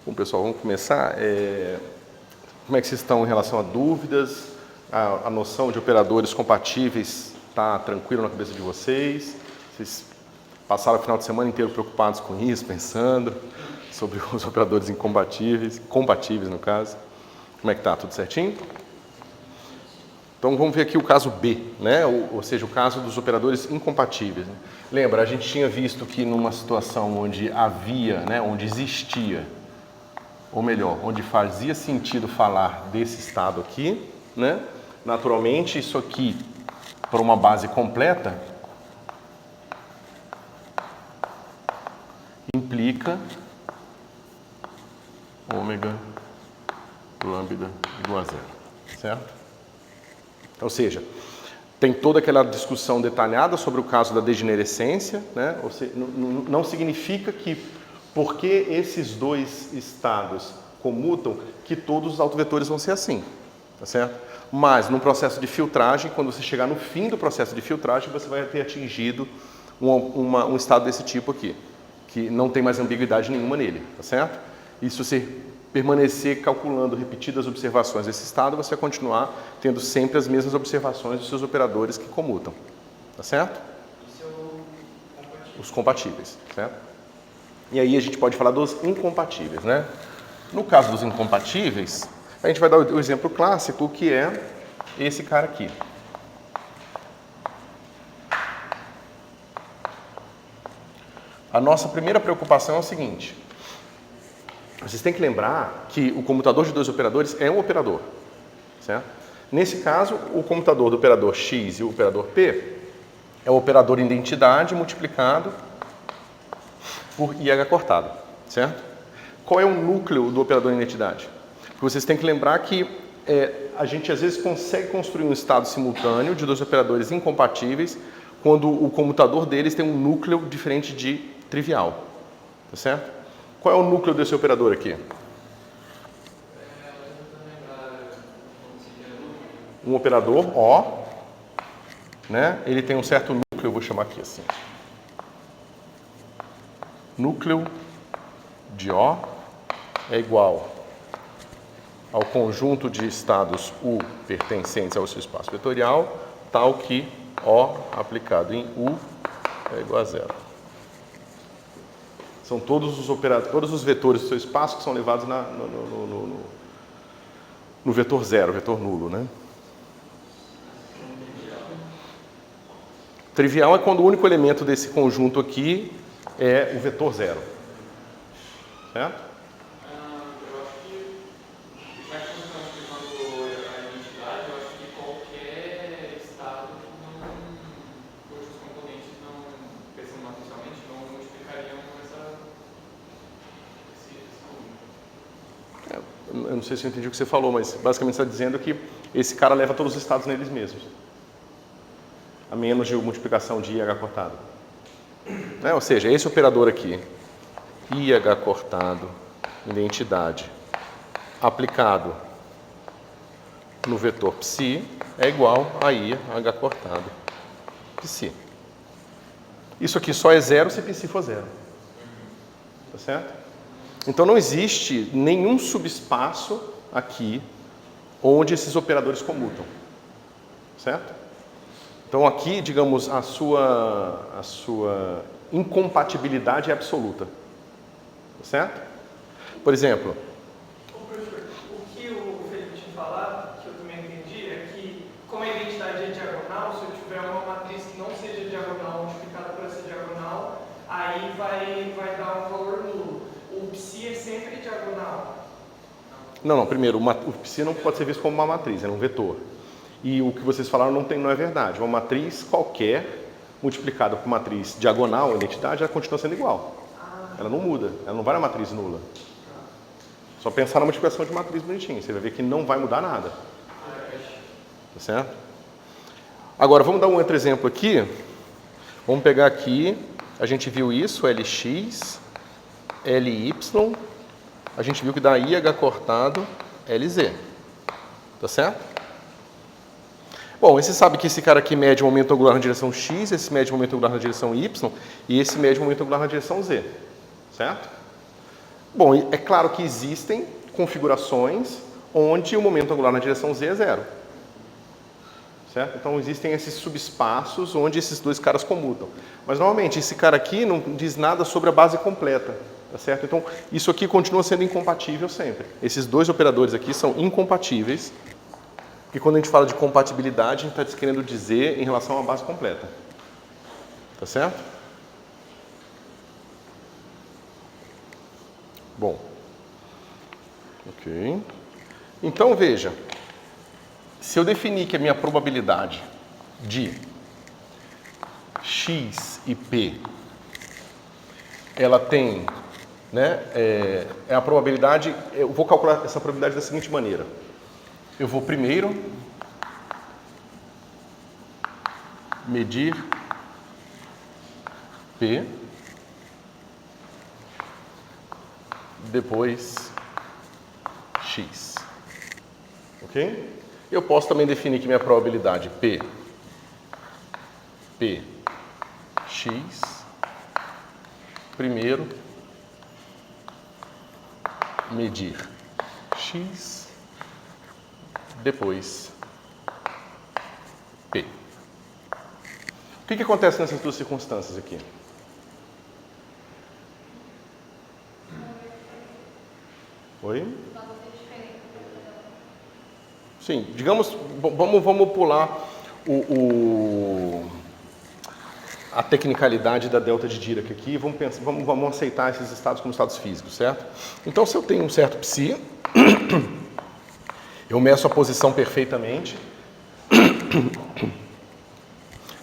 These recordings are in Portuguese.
Bom, pessoal, vamos começar. Como é que vocês estão em relação a dúvidas? A noção de operadores compatíveis está tranquilo na cabeça de vocês? Vocês passaram o final de semana inteiro preocupados com isso, pensando sobre os operadores incompatíveis, compatíveis no caso? Como é que está? Tudo certinho? Então vamos ver aqui o caso B, né? Ou seja, o caso dos operadores incompatíveis. Né? Lembra, a gente tinha visto que numa situação onde havia, né, onde existia, ou melhor, onde fazia sentido falar desse estado aqui, né? Naturalmente, isso aqui, para uma base completa, implica ômega lambda igual a zero, certo? Ou seja, tem toda aquela discussão detalhada sobre o caso da degenerescência, né? Ou seja, não significa que, porque esses dois estados comutam, que todos os autovetores vão ser assim, tá certo? Mas, no processo de filtragem, quando você chegar no fim do processo de filtragem, você vai ter atingido um estado desse tipo aqui, que não tem mais ambiguidade nenhuma nele, tá certo? E se você permanecer calculando repetidas observações desse estado, você vai continuar tendo sempre as mesmas observações dos seus operadores que comutam, tá certo? Os compatíveis, certo? E aí a gente pode falar dos incompatíveis, né? No caso dos incompatíveis, a gente vai dar o exemplo clássico, que é esse cara aqui. A nossa primeira preocupação é o seguinte: vocês têm que lembrar que o comutador de dois operadores é um operador, certo? Nesse caso, o comutador do operador x e o operador p é o operador identidade multiplicado por IH cortado, certo? Qual é o núcleo do operador identidade? Porque vocês têm que lembrar que a gente às vezes consegue construir um estado simultâneo de dois operadores incompatíveis quando o comutador deles tem um núcleo diferente de trivial, tá certo? Qual é o núcleo desse operador aqui? Um operador O, né? Ele tem um certo núcleo, eu vou chamar aqui assim. Núcleo de O é igual ao conjunto de estados U pertencentes ao seu espaço vetorial, tal que O aplicado em U é igual a zero. São todos os vetores do seu espaço que são levados no vetor zero, vetor nulo, né? Trivial é quando o único elemento desse conjunto aqui é o vetor zero. Certo? Eu acho que, já que você está explicando a identidade, eu acho que qualquer estado cujos componentes não, pensando matricialmente, não multiplicariam esse número. Eu não sei se eu entendi o que você falou, mas basicamente está dizendo que esse cara leva todos os estados neles mesmos. A menos de multiplicação de IH cortado. Ou seja, esse operador aqui, IH cortado, identidade, aplicado no vetor psi, é igual a IH cortado, psi. Isso aqui só é zero se psi for zero. Tá certo? Então não existe nenhum subespaço aqui onde esses operadores comutam. Certo? Então aqui, digamos, a sua incompatibilidade é absoluta. Certo? Por exemplo... Professor, o que o Felipe tinha falado, que eu também entendi, é que como a identidade é diagonal, se eu tiver uma matriz que não seja diagonal multiplicada por essa diagonal, aí vai dar um valor nulo. O psi é sempre diagonal. Não, primeiro, o psi não pode ser visto como uma matriz, é um vetor. E o que vocês falaram não é verdade. Uma matriz qualquer, multiplicada por matriz diagonal, a identidade, ela continua sendo igual. Ela não muda, ela não vai na matriz nula. Só pensar na multiplicação de matriz bonitinho, você vai ver que não vai mudar nada. Tá certo? Agora, vamos dar um outro exemplo aqui. Vamos pegar aqui, a gente viu isso, Lx, Ly, a gente viu que dá IH cortado Lz. Tá certo? Bom, você sabe que esse cara aqui mede o momento angular na direção x, esse mede o momento angular na direção y e esse mede o momento angular na direção z. Certo? Bom, é claro que existem configurações onde o momento angular na direção z é 0. Certo? Então existem esses subespaços onde esses dois caras comutam. Mas normalmente esse cara aqui não diz nada sobre a base completa. Tá certo? Então isso aqui continua sendo incompatível sempre. Esses dois operadores aqui são incompatíveis. Porque quando a gente fala de compatibilidade, a gente está querendo dizer em relação à base completa. Tá certo? Bom. Ok. Então veja. Se eu definir que a minha probabilidade de x e p, ela tem, né, é a probabilidade, eu vou calcular essa probabilidade da seguinte maneira. Eu vou primeiro medir p, depois x. Ok? Eu posso também definir que minha probabilidade P, x, primeiro, medir x, depois P. O que acontece nessas duas circunstâncias aqui? Oi? Sim, digamos, vamos pular a tecnicalidade da delta de Dirac aqui e vamos aceitar esses estados como estados físicos, certo? Então, se eu tenho um certo psi, eu meço a posição perfeitamente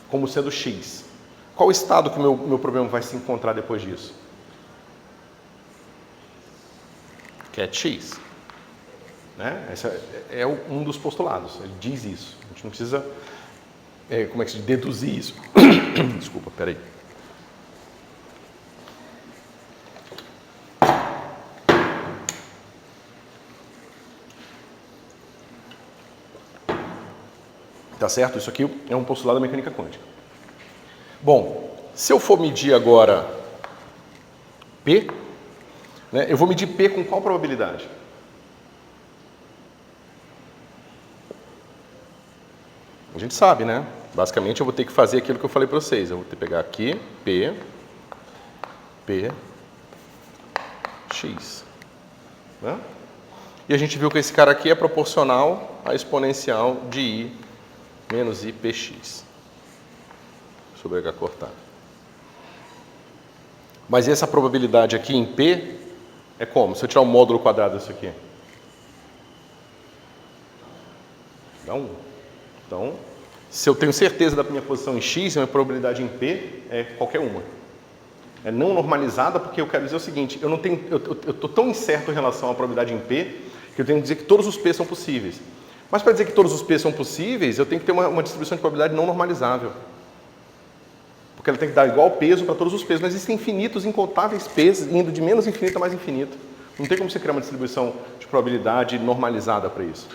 como sendo x. Qual estado que o meu problema vai se encontrar depois disso? Que é x. Né? Esse é um dos postulados, ele diz isso. A gente não precisa, como é que se diz, deduzir isso. Desculpa, peraí. Tá certo? Isso aqui é um postulado da mecânica quântica. Bom, se eu for medir agora P, né, eu vou medir P com qual probabilidade? A gente sabe, né? Basicamente eu vou ter que fazer aquilo que eu falei para vocês. Eu vou ter que pegar aqui, P, X. Né? E a gente viu que esse cara aqui é proporcional à exponencial de I menos IPX sobre H cortado. Mas essa probabilidade aqui em P é como? Se eu tirar o módulo quadrado disso aqui. Dá 1. Então, se eu tenho certeza da minha posição em X, a minha probabilidade em P é qualquer uma. É não normalizada porque eu quero dizer o seguinte, eu estou tão incerto em relação à probabilidade em P, que eu tenho que dizer que todos os P são possíveis. Mas para dizer que todos os P são possíveis, eu tenho que ter uma distribuição de probabilidade não normalizável. Porque ela tem que dar igual peso para todos os P's, mas existem infinitos, incontáveis P's, indo de menos infinito a mais infinito. Não tem como você criar uma distribuição de probabilidade normalizada para isso.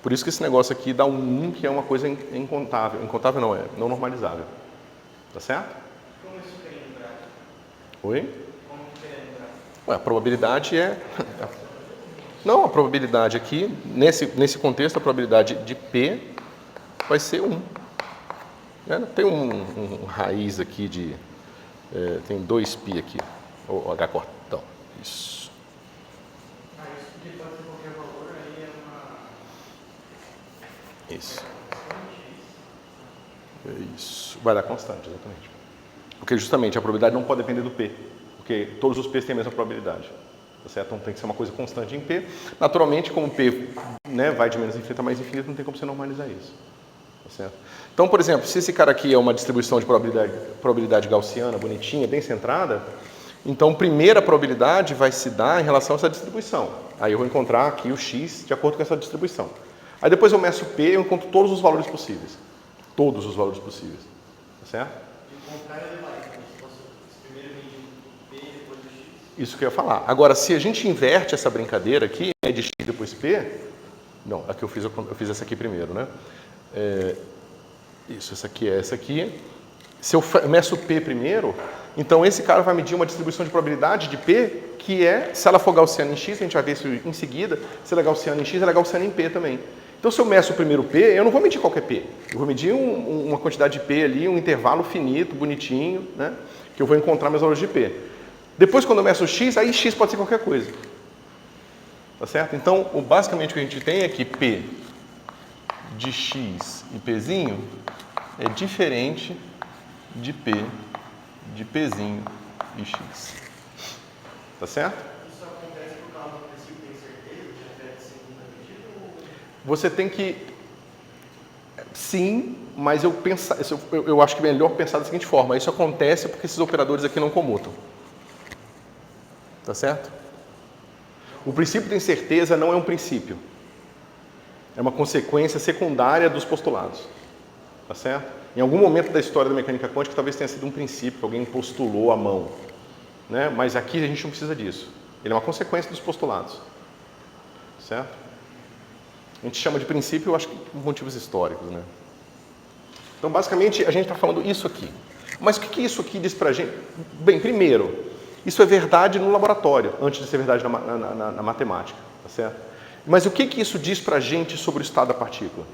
Por isso que esse negócio aqui dá um 1, que é uma coisa incontável. Incontável não, é não normalizável. Tá certo? Como isso quer lembrar? Oi? Como que quer lembrar? Ué, a probabilidade é... Não, a probabilidade aqui, nesse contexto, a probabilidade de P vai ser 1. Tem um raiz aqui de... tem 2π aqui, o H cortão. Isso. Isso que pode ser qualquer valor, aí é uma... Isso. Isso. Vai dar constante, exatamente. Porque justamente a probabilidade não pode depender do P, porque todos os P's têm a mesma probabilidade. Tá certo? Então tem que ser uma coisa constante em P. Naturalmente, como P, né, vai de menos infinito a mais infinito, não tem como você normalizar isso. Tá certo? Então, por exemplo, se esse cara aqui é uma distribuição de probabilidade gaussiana, bonitinha, bem centrada, então a primeira probabilidade vai se dar em relação a essa distribuição. Aí eu vou encontrar aqui o x de acordo com essa distribuição. Aí depois eu meço P e eu encontro todos os valores possíveis. Todos os valores possíveis. Tá certo? E o contrário é levar, então, se você primeiro medir P e depois o x. Isso que eu ia falar. Agora, se a gente inverte essa brincadeira aqui, é de x depois P... Não, aqui eu fiz essa aqui primeiro, né? Isso, essa aqui é essa aqui. Se eu meço P primeiro, Então esse cara vai medir uma distribuição de probabilidade de P, que é, se ela for gaussiana em X, a gente vai ver isso em seguida, se ela é gaussiana em X, ela é gaussiana em P também. Então se eu meço o primeiro P, eu não vou medir qualquer P. Eu vou medir uma quantidade de P ali, um intervalo finito, bonitinho, né? Que eu vou encontrar meus valores de P. Depois, quando eu meço o X, aí X pode ser qualquer coisa. Tá certo? Então, basicamente o que a gente tem é que P de X e Pzinho é diferente de P de Pzinho e X. Tá certo? Isso acontece por causa do princípio de incerteza, que afeta a segunda medida? Ou... Você tem que... Sim, mas eu acho que é melhor pensar da seguinte forma. Isso acontece porque esses operadores aqui não comutam. Tá certo? O princípio de incerteza não é um princípio. É uma consequência secundária dos postulados. Tá certo? Em algum momento da história da mecânica quântica, talvez tenha sido um princípio que alguém postulou à mão. Né? Mas aqui a gente não precisa disso. Ele é uma consequência dos postulados. Certo? A gente chama de princípio, eu acho que por motivos históricos. Né? Então, basicamente, a gente está falando isso aqui. Mas o que isso aqui diz para a gente? Bem, primeiro, isso é verdade no laboratório, antes de ser verdade na matemática. Tá certo? Mas o que isso diz para a gente sobre o estado da partícula?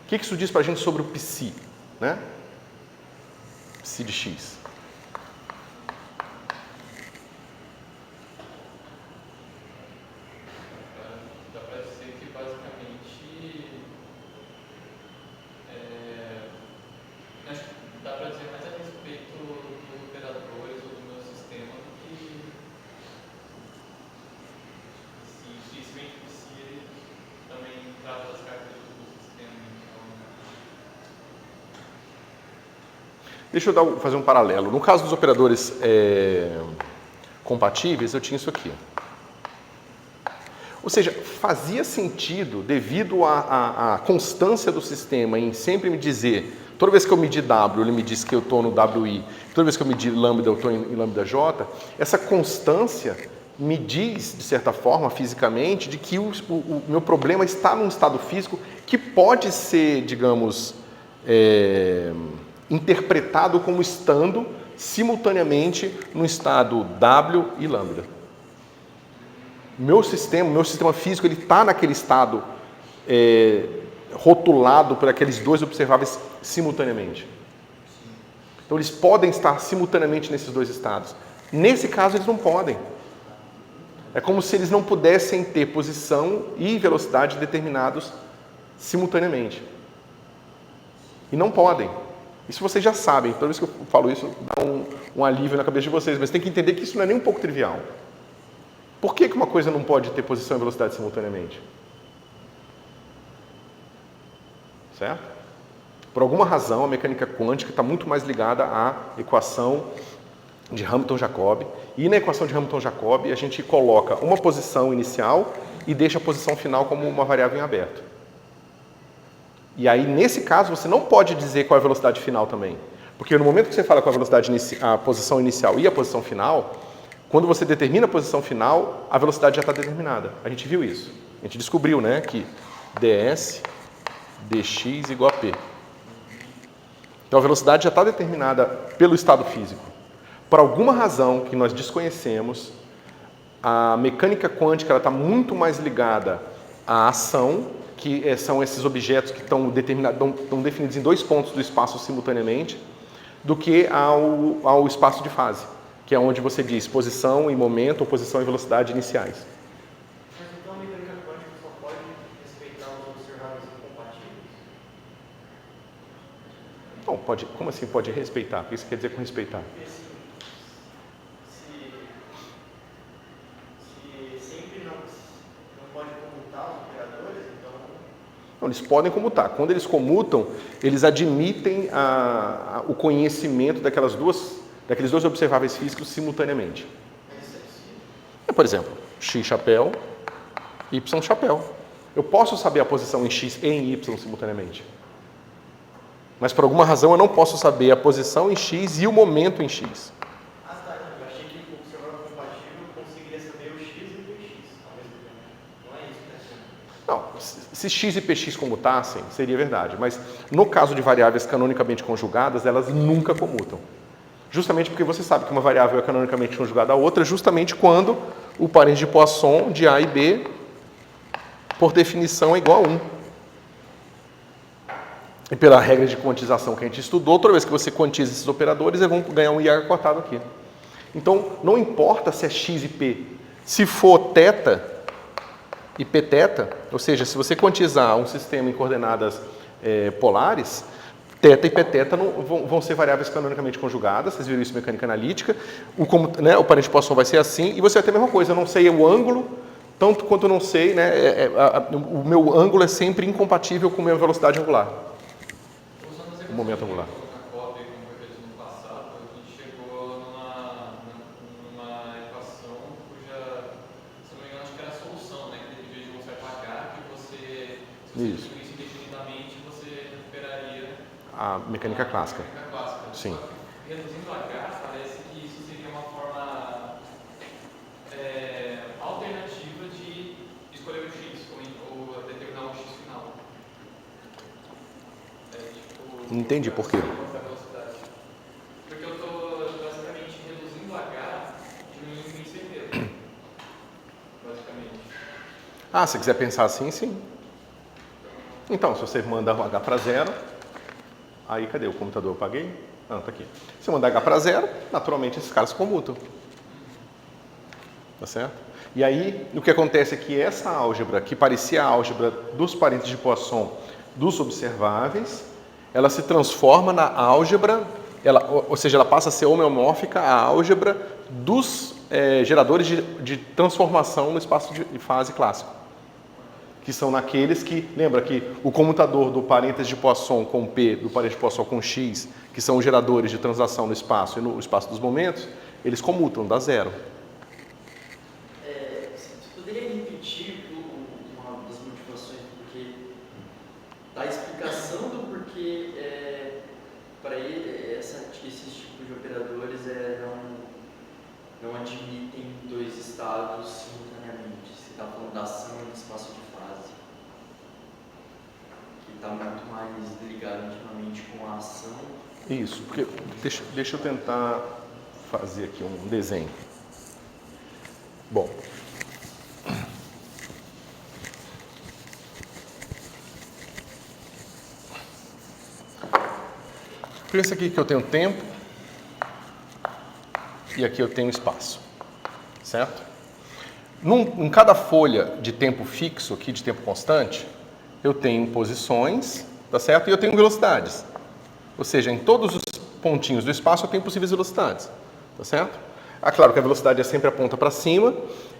O que isso diz para a gente sobre o psi? Né? Psi de X. Dá para dizer que basicamente acho que dá para dizer mais a respeito dos operadores ou do meu sistema do que dificilmente ele também trata das características do sistema. Deixa eu fazer um paralelo. No caso dos operadores compatíveis, eu tinha isso aqui. Ou seja, fazia sentido, devido à constância do sistema em sempre me dizer, toda vez que eu medir W, ele me diz que eu estou no WI, toda vez que eu medir lambda, eu estou em lambda J, essa constância me diz, de certa forma, fisicamente, de que o meu problema está num estado físico que pode ser, digamos, interpretado como estando simultaneamente no estado W e lambda. Meu sistema físico, ele está naquele estado rotulado por aqueles dois observáveis simultaneamente. Então, eles podem estar simultaneamente nesses dois estados. Nesse caso, eles não podem. É como se eles não pudessem ter posição e velocidade determinados simultaneamente. E não podem. Isso vocês já sabem. Toda vez que eu falo isso, dá um alívio na cabeça de vocês. Mas tem que entender que isso não é nem um pouco trivial. Por que uma coisa não pode ter posição e velocidade simultaneamente? Certo? Por alguma razão, a mecânica quântica está muito mais ligada à equação de Hamilton-Jacobi. E na equação de Hamilton-Jacobi, a gente coloca uma posição inicial e deixa a posição final como uma variável em aberto. E aí, nesse caso, você não pode dizer qual é a velocidade final também. Porque no momento que você fala com a posição inicial e a posição final, quando você determina a posição final, a velocidade já está determinada. A gente viu isso. A gente descobriu, né, que ds dx igual a p. Então, a velocidade já está determinada pelo estado físico. Por alguma razão que nós desconhecemos, a mecânica quântica está muito mais ligada à ação, que são esses objetos que estão definidos em dois pontos do espaço simultaneamente, do que ao espaço de fase, que é onde você diz posição e momento, ou posição e velocidade iniciais. Mas então a mecânica quântica só pode respeitar os observáveis incompatíveis? Bom, pode, como assim pode respeitar? O que isso quer dizer com respeitar? Porque se sempre não pode comutar os operadores, então... Não, eles podem comutar. Quando eles comutam, eles admitem o conhecimento daqueles dois observáveis físicos simultaneamente. Por exemplo, x chapéu, y chapéu. Eu posso saber a posição em x e em y simultaneamente. Mas por alguma razão eu não posso saber a posição em x e o momento em x. Ah, tá. Eu achei que o observador compatível conseguiria saber o x e o x ao mesmo tempo. Não é isso, né? Não, se x e px comutassem, seria verdade, mas no caso de variáveis canonicamente conjugadas, elas nunca comutam. Justamente porque você sabe que uma variável é canonicamente conjugada à outra, justamente quando o parente de Poisson de A e B, por definição, é igual a 1. E pela regra de quantização que a gente estudou, toda vez que você quantiza esses operadores, eles vão ganhar um IH cortado aqui. Então, não importa se é x e p. Se for θ e pθ, ou seja, se você quantizar um sistema em coordenadas polares, θ e pθ vão ser variáveis canonicamente conjugadas, vocês viram isso em mecânica analítica, o parente de Poisson vai ser assim, e você vai ter a mesma coisa, eu não sei o ângulo, tanto quanto eu não sei, né, o meu ângulo é sempre incompatível com a minha velocidade angular. O momento angular. Na COP, como foi feito no passado, a gente chegou numa equação cuja, se não me engano, acho que era a solução, né? Que dependia de um certo H, que você, se você Isso. distribuísse indefinidamente, você recuperaria A mecânica clássica. a mecânica clássica. Sim. Só que, reduzindo H, parece que isso seria uma forma alternativa de escolher o X, ou determinar o X final. Entendi por quê. Porque eu estou basicamente reduzindo H diminuindo o incerteza. Basicamente. Ah, se quiser pensar assim, sim. Então, se você manda o H para zero, aí cadê o computador? Eu apaguei? Ah, tá aqui. Se mandar H para zero, naturalmente esses caras se comutam. Tá certo? E aí, o que acontece é que essa álgebra, que parecia a álgebra dos parentes de Poisson dos observáveis, ela se transforma na álgebra, ou seja, ela passa a ser homeomórfica à álgebra dos geradores de transformação no espaço de fase clássico. Que são naqueles que, lembra que o comutador do parênteses de Poisson com P, do parênteses de Poisson com X, que são os geradores de translação no espaço e no espaço dos momentos, eles comutam, dá zero. Você poderia repetir uma das motivações da explicação do porquê para ele esses tipos de operadores não admitem dois estados simultaneamente? Você está falando da ação e do espaço de fase, que está muito mais ligado intimamente com a ação. Isso, porque deixa eu tentar fazer aqui um desenho. Bom. Pensa aqui que eu tenho tempo e aqui eu tenho espaço, certo? Em cada folha de tempo fixo, aqui de tempo constante, eu tenho posições, tá certo? E eu tenho velocidades. Ou seja, em todos os pontinhos do espaço eu tenho possíveis velocidades, tá certo? Ah, claro que a velocidade é sempre aponta para cima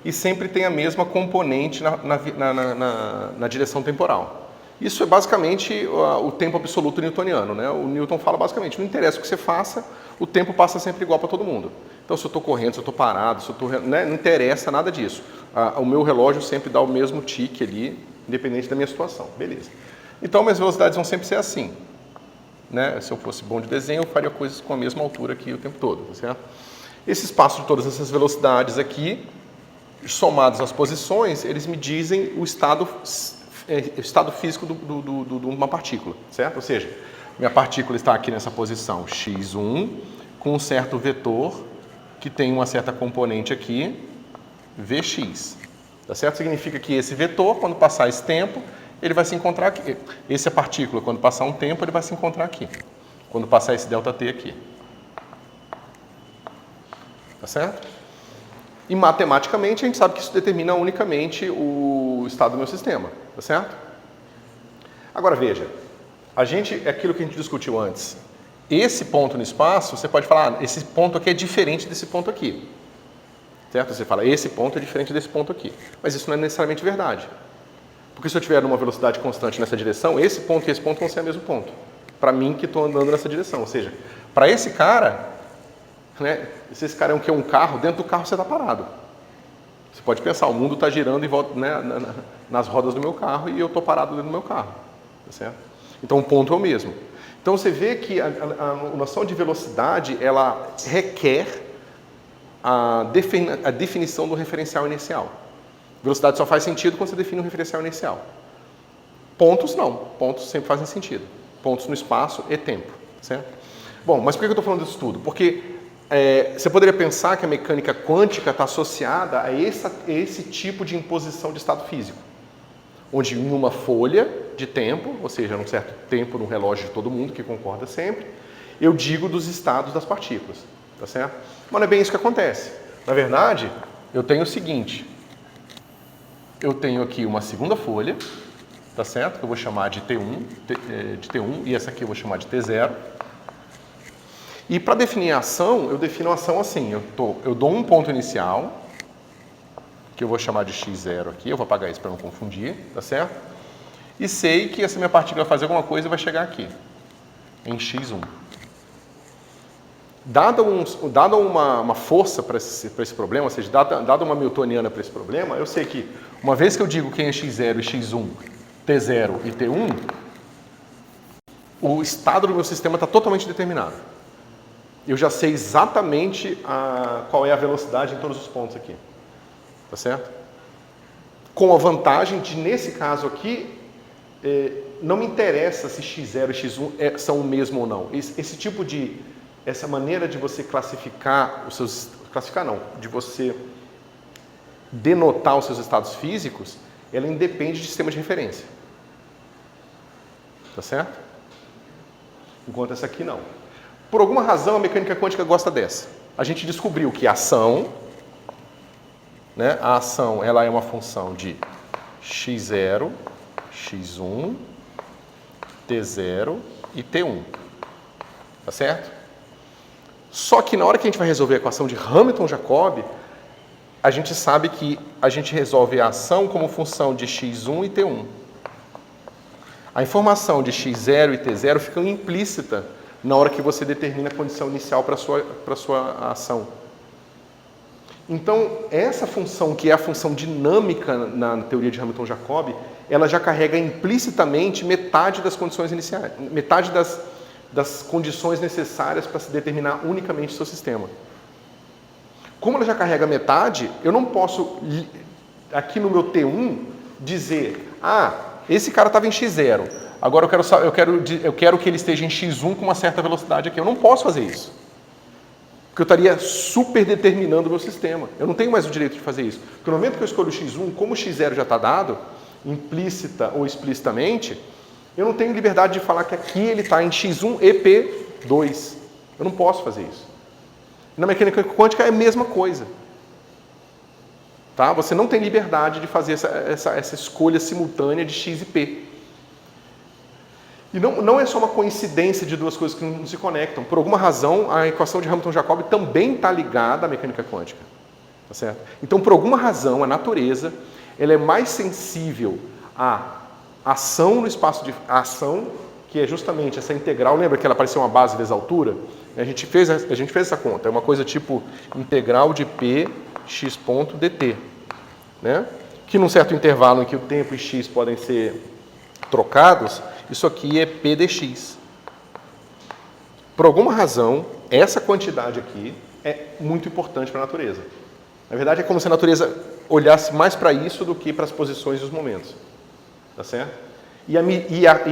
e sempre tem a mesma componente na direção temporal. Isso é basicamente o tempo absoluto newtoniano, né? O Newton fala basicamente, não interessa o que você faça, o tempo passa sempre igual para todo mundo. Então, se eu estou correndo, se eu estou parado, se eu estou, né? Não interessa nada disso. O meu relógio sempre dá o mesmo tique ali, independente da minha situação. Beleza. Então, minhas velocidades vão sempre ser assim. Né? Se eu fosse bom de desenho, eu faria coisas com a mesma altura aqui o tempo todo, tá certo? Esse espaço de todas essas velocidades aqui, somados às posições, eles me dizem o estado físico de uma partícula, certo? Ou seja, minha partícula está aqui nessa posição x1, com um certo vetor que tem uma certa componente aqui, vx. Tá certo? Significa que esse vetor, quando passar esse tempo, ele vai se encontrar aqui. Essa partícula, quando passar um tempo, ele vai se encontrar aqui. Quando passar esse ΔT aqui. Tá certo? E matematicamente a gente sabe que isso determina unicamente o estado do meu sistema, tá certo? Agora veja, é aquilo que a gente discutiu antes. Esse ponto no espaço, você pode falar, esse ponto aqui é diferente desse ponto aqui. Certo? Você fala, esse ponto é diferente desse ponto aqui. Mas isso não é necessariamente verdade. Porque se eu tiver uma velocidade constante nessa direção, esse ponto e esse ponto vão ser o mesmo ponto. Para mim que estou andando nessa direção. Ou seja, para esse cara, né, se esse cara é um carro, dentro do carro você está parado. Você pode pensar, o mundo está girando em volta, né, nas rodas do meu carro e eu estou parado dentro do meu carro. Tá certo? Então o ponto é o mesmo. Então você vê que a noção de velocidade, ela requer a definição do referencial inicial. Velocidade só faz sentido quando você define um referencial inicial. Pontos não, pontos sempre fazem sentido. Pontos no espaço e tempo, certo? Bom, mas por que eu estou falando disso tudo? Porque você poderia pensar que a mecânica quântica está associada a esse tipo de imposição de estado físico, onde em uma folha de tempo, ou seja, num certo tempo no relógio de todo mundo, que concorda sempre, eu digo dos estados das partículas, tá certo? Mas não é bem isso que acontece. Na verdade, eu tenho o seguinte, eu tenho aqui uma segunda folha, tá certo? Que eu vou chamar de T1, e essa aqui eu vou chamar de T0. E para definir a ação, eu defino a ação assim, eu dou um ponto inicial, que eu vou chamar de x0 aqui, eu vou apagar isso para não confundir, tá certo? E sei que essa minha partícula vai fazer alguma coisa e vai chegar aqui, em x1. Dada uma força para esse problema, ou seja, dada uma newtoniana para esse problema, eu sei que uma vez que eu digo quem é x0 e x1, T0 e T1, o estado do meu sistema está totalmente determinado. Eu já sei exatamente qual é a velocidade em todos os pontos aqui. Tá certo? Com a vantagem de, nesse caso aqui, não me interessa se x0 e x1 são o mesmo ou não. Essa maneira de você classificar os seus... Classificar não, de você denotar os seus estados físicos, ela independe de sistema de referência. Tá certo? Enquanto essa aqui não. Por alguma razão, a mecânica quântica gosta dessa. A gente descobriu que a ação, né, a ação ela é uma função de x0, x1, t0 e t1. Tá certo? Só que na hora que a gente vai resolver a equação de Hamilton-Jacobi, a gente sabe que a gente resolve a ação como função de x1 e t1. A informação de x0 e t0 fica implícita na hora que você determina a condição inicial para a sua ação. Então, essa função, que é a função dinâmica na teoria de Hamilton-Jacobi, ela já carrega implicitamente metade das condições iniciais, metade das condições necessárias para se determinar unicamente o seu sistema. Como ela já carrega metade, eu não posso, aqui no meu T1, dizer, esse cara estava em x0, agora eu quero que ele esteja em x1 com uma certa velocidade aqui. Eu não posso fazer isso. Porque eu estaria super determinando o meu sistema. Eu não tenho mais o direito de fazer isso. Porque no momento que eu escolho x1, como o x0 já está dado, implícita ou explicitamente, eu não tenho liberdade de falar que aqui ele está em x1 e p2. Eu não posso fazer isso. Na mecânica quântica é a mesma coisa. Tá? Você não tem liberdade de fazer essa escolha simultânea de x e p. E não é só uma coincidência de duas coisas que não se conectam. Por alguma razão, a equação de Hamilton-Jacobi também está ligada à mecânica quântica. Tá certo? Então, por alguma razão, a natureza ela é mais sensível à ação no espaço de ação, que é justamente essa integral. Lembra que ela parecia uma base vezes altura? A gente fez essa conta. É uma coisa tipo integral de p x ponto dt. Né? Que num certo intervalo em que o tempo e x podem ser trocados, isso aqui é p dx. Por alguma razão, essa quantidade aqui é muito importante para a natureza. Na verdade, é como se a natureza olhasse mais para isso do que para as posições e os momentos. Tá certo? E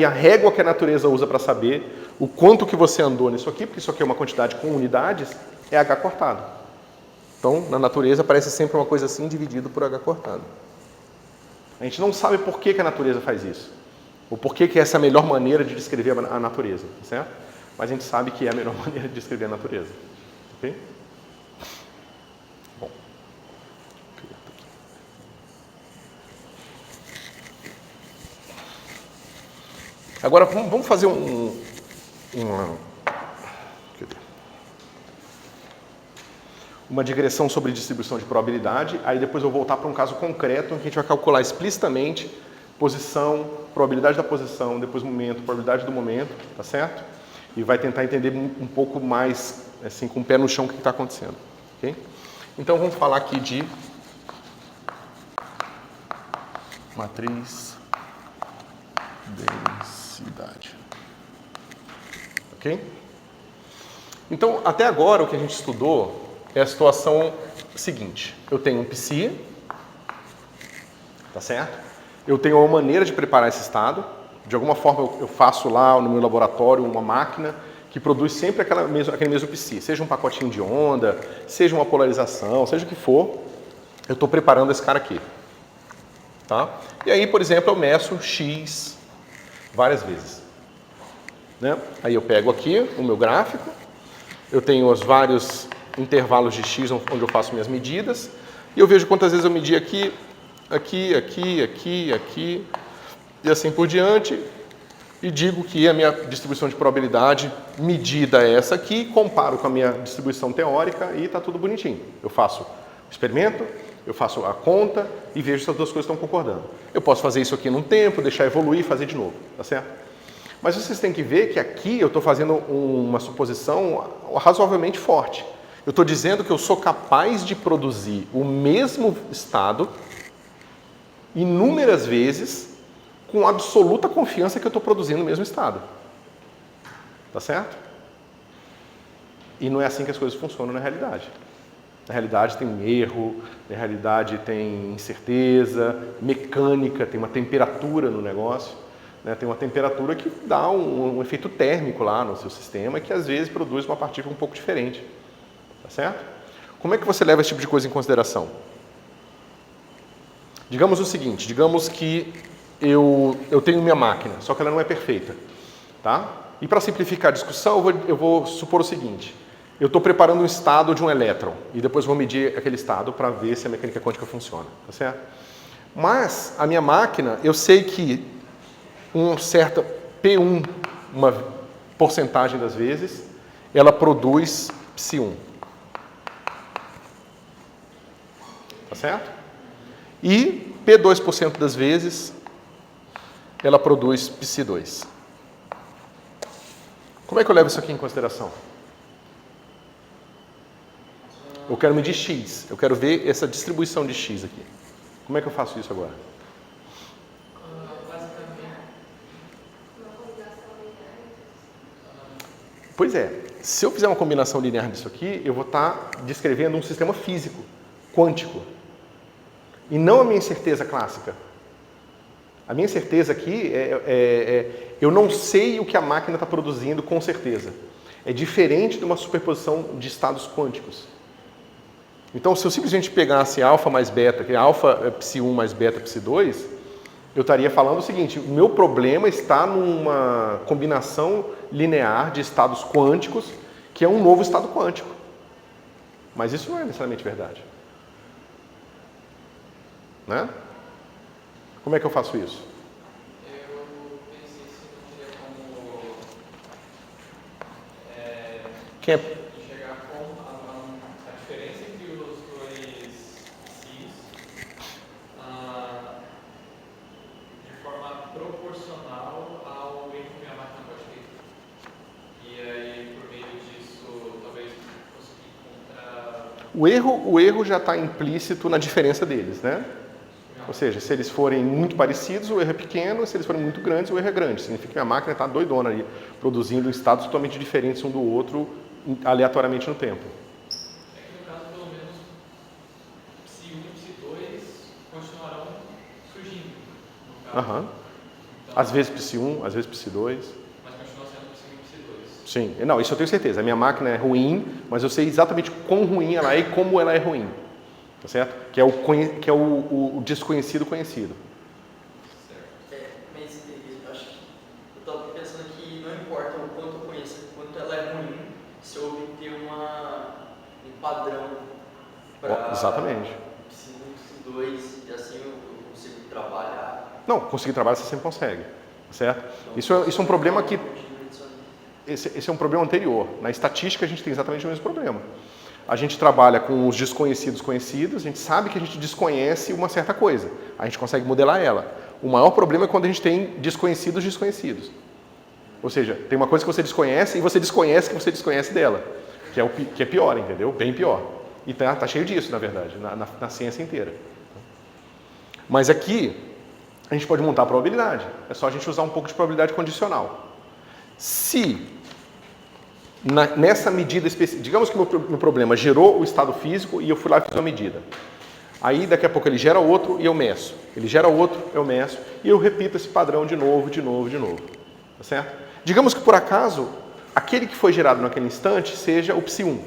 a régua que a natureza usa para saber o quanto que você andou nisso aqui, porque isso aqui é uma quantidade com unidades, é h cortado. Então, na natureza, parece sempre uma coisa assim, dividido por h cortado. A gente não sabe por que a natureza faz isso. Ou por que essa é a melhor maneira de descrever a natureza, certo? Mas a gente sabe que é a melhor maneira de descrever a natureza. Ok? Bom. Agora, vamos fazer uma digressão sobre distribuição de probabilidade. Aí depois eu vou voltar para um caso concreto em que a gente vai calcular explicitamente posição, probabilidade da posição, depois momento, probabilidade do momento, tá certo? E vai tentar entender um pouco mais, assim, com o pé no chão, o que está acontecendo. Okay? Então, vamos falar aqui de matriz densidade. Ok? Então, até agora, o que a gente estudou é a situação seguinte. Eu tenho um psi, tá certo? Eu tenho uma maneira de preparar esse estado, De alguma forma eu faço lá no meu laboratório uma máquina que produz sempre aquele mesmo psi, seja um pacotinho de onda, seja uma polarização, seja o que for, eu estou preparando esse cara aqui. Tá? E aí, por exemplo, eu meço X várias vezes. Né? Aí eu pego aqui o meu gráfico, eu tenho os vários intervalos de X onde eu faço minhas medidas, e eu vejo quantas vezes eu medi aqui, e assim por diante, e digo que a minha distribuição de probabilidade medida é essa aqui, comparo com a minha distribuição teórica e está tudo bonitinho. Eu faço o experimento, eu faço a conta e vejo se as duas coisas estão concordando. Eu posso fazer isso aqui num tempo, deixar evoluir e fazer de novo, tá certo? Mas vocês têm que ver que aqui eu estou fazendo uma suposição razoavelmente forte. Eu estou dizendo que eu sou capaz de produzir o mesmo estado inúmeras vezes com absoluta confiança que eu estou produzindo o mesmo estado. Tá certo? E não é assim que as coisas funcionam na realidade. Na realidade tem erro, na realidade tem incerteza, mecânica, tem uma temperatura no negócio, né? Tem uma temperatura que dá um efeito térmico lá no seu sistema que às vezes produz uma partícula um pouco diferente. Tá certo? Como é que você leva esse tipo de coisa em consideração? Digamos o seguinte, digamos que eu tenho minha máquina, só que ela não é perfeita. Tá? E para simplificar a discussão, eu vou supor o seguinte. Eu estou preparando um estado de um elétron e depois vou medir aquele estado para ver se a mecânica quântica funciona. Tá certo? Mas a minha máquina, eu sei que um certo P1, uma porcentagem das vezes, ela produz psi1. Tá certo? E P2% das vezes ela produz psi2. Como é que eu levo isso aqui em consideração? Eu quero medir X, eu quero ver essa distribuição de X aqui. Como é que eu faço isso agora? Pois é, se eu fizer uma combinação linear disso aqui, eu vou estar descrevendo um sistema físico, quântico. E não a minha certeza clássica. A minha certeza aqui eu não sei o que a máquina está produzindo com certeza. É diferente de uma superposição de estados quânticos. Então, se eu simplesmente pegasse alfa mais beta, que é alfa é psi1 mais beta psi2, eu estaria falando o seguinte, o meu problema está numa combinação linear de estados quânticos, que é um novo estado quântico. Mas isso não é necessariamente verdade. Né? Como é que eu faço isso? Eu pensei se não teria como Quem é? enxergar com a diferença entre os dois Cs de forma proporcional ao erro que a máquina pode ter. E aí, por meio disso, talvez conseguir encontrar... O erro já está implícito na diferença deles, né? Ou seja, se eles forem muito parecidos, o erro é pequeno, se eles forem muito grandes, o erro é grande. Significa que a máquina está doidona ali, produzindo estados totalmente diferentes um do outro, aleatoriamente no tempo. É que no caso, pelo menos, psi1 e psi2 continuarão surgindo. No caso. Aham. Então, Às vezes psi1, às vezes psi2. mas continua sendo psi1 e psi2. Sim, não, isso eu tenho certeza. A minha máquina é ruim, mas eu sei exatamente quão ruim ela é e como ela é ruim. Tá certo? Que é o desconhecido conhecido. Mas eu acho que eu estava pensando que não importa o quanto eu conheço, o quanto ela é ruim, se eu obter um padrão para Exatamente. psi1, psi2, e assim eu consigo trabalhar. Não, conseguir trabalhar você sempre consegue. Tá certo? Isso é um problema que... Esse é um problema anterior. Na estatística a gente tem exatamente o mesmo problema. A gente trabalha com os desconhecidos conhecidos, a gente sabe que a gente desconhece uma certa coisa, a gente consegue modelar ela. O maior problema é quando a gente tem desconhecidos desconhecidos. Ou seja, tem uma coisa que você desconhece e você desconhece que você desconhece dela, que é pior, entendeu? Bem pior. E tá cheio disso, na verdade, na ciência inteira. Mas aqui, a gente pode montar a probabilidade. É só a gente usar um pouco de probabilidade condicional. Se... nessa medida específica, digamos que o meu problema gerou o estado físico e eu fui lá e fiz uma medida. Aí daqui a pouco ele gera outro e eu meço. Ele gera outro, eu meço. E eu repito esse padrão de novo. Tá certo? Digamos que por acaso, aquele que foi gerado naquele instante seja o psi1.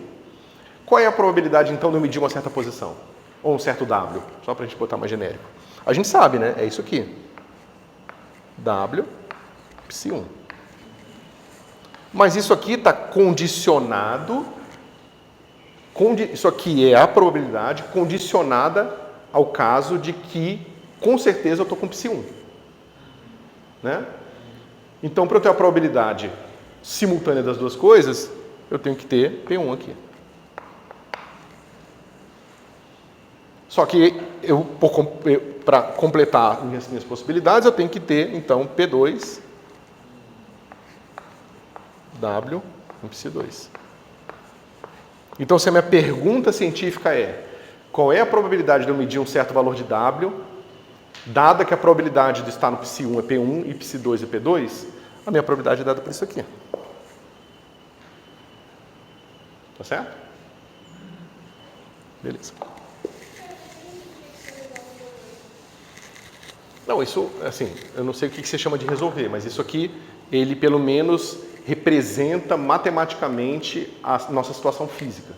Qual é a probabilidade então de eu medir uma certa posição? Ou um certo W? Só para a gente botar mais genérico. A gente sabe, né? É isso aqui. W, psi1. Mas isso aqui está condicionado. Isso aqui é a probabilidade condicionada ao caso de que, com certeza, eu estou com psi1. Né? Então, para eu ter a probabilidade simultânea das duas coisas, eu tenho que ter P1 aqui. Só que, para completar as minhas possibilidades, eu tenho que ter, então, P2, W, psi2. Então, se a minha pergunta científica é qual é a probabilidade de eu medir um certo valor de W, dada que a probabilidade de estar no psi1 é P1 e psi2 é P2, a minha probabilidade é dada por isso aqui. Tá certo? Beleza. Não, isso, assim, eu não sei o que você chama de resolver, mas isso aqui, ele pelo menos representa matematicamente a nossa situação física.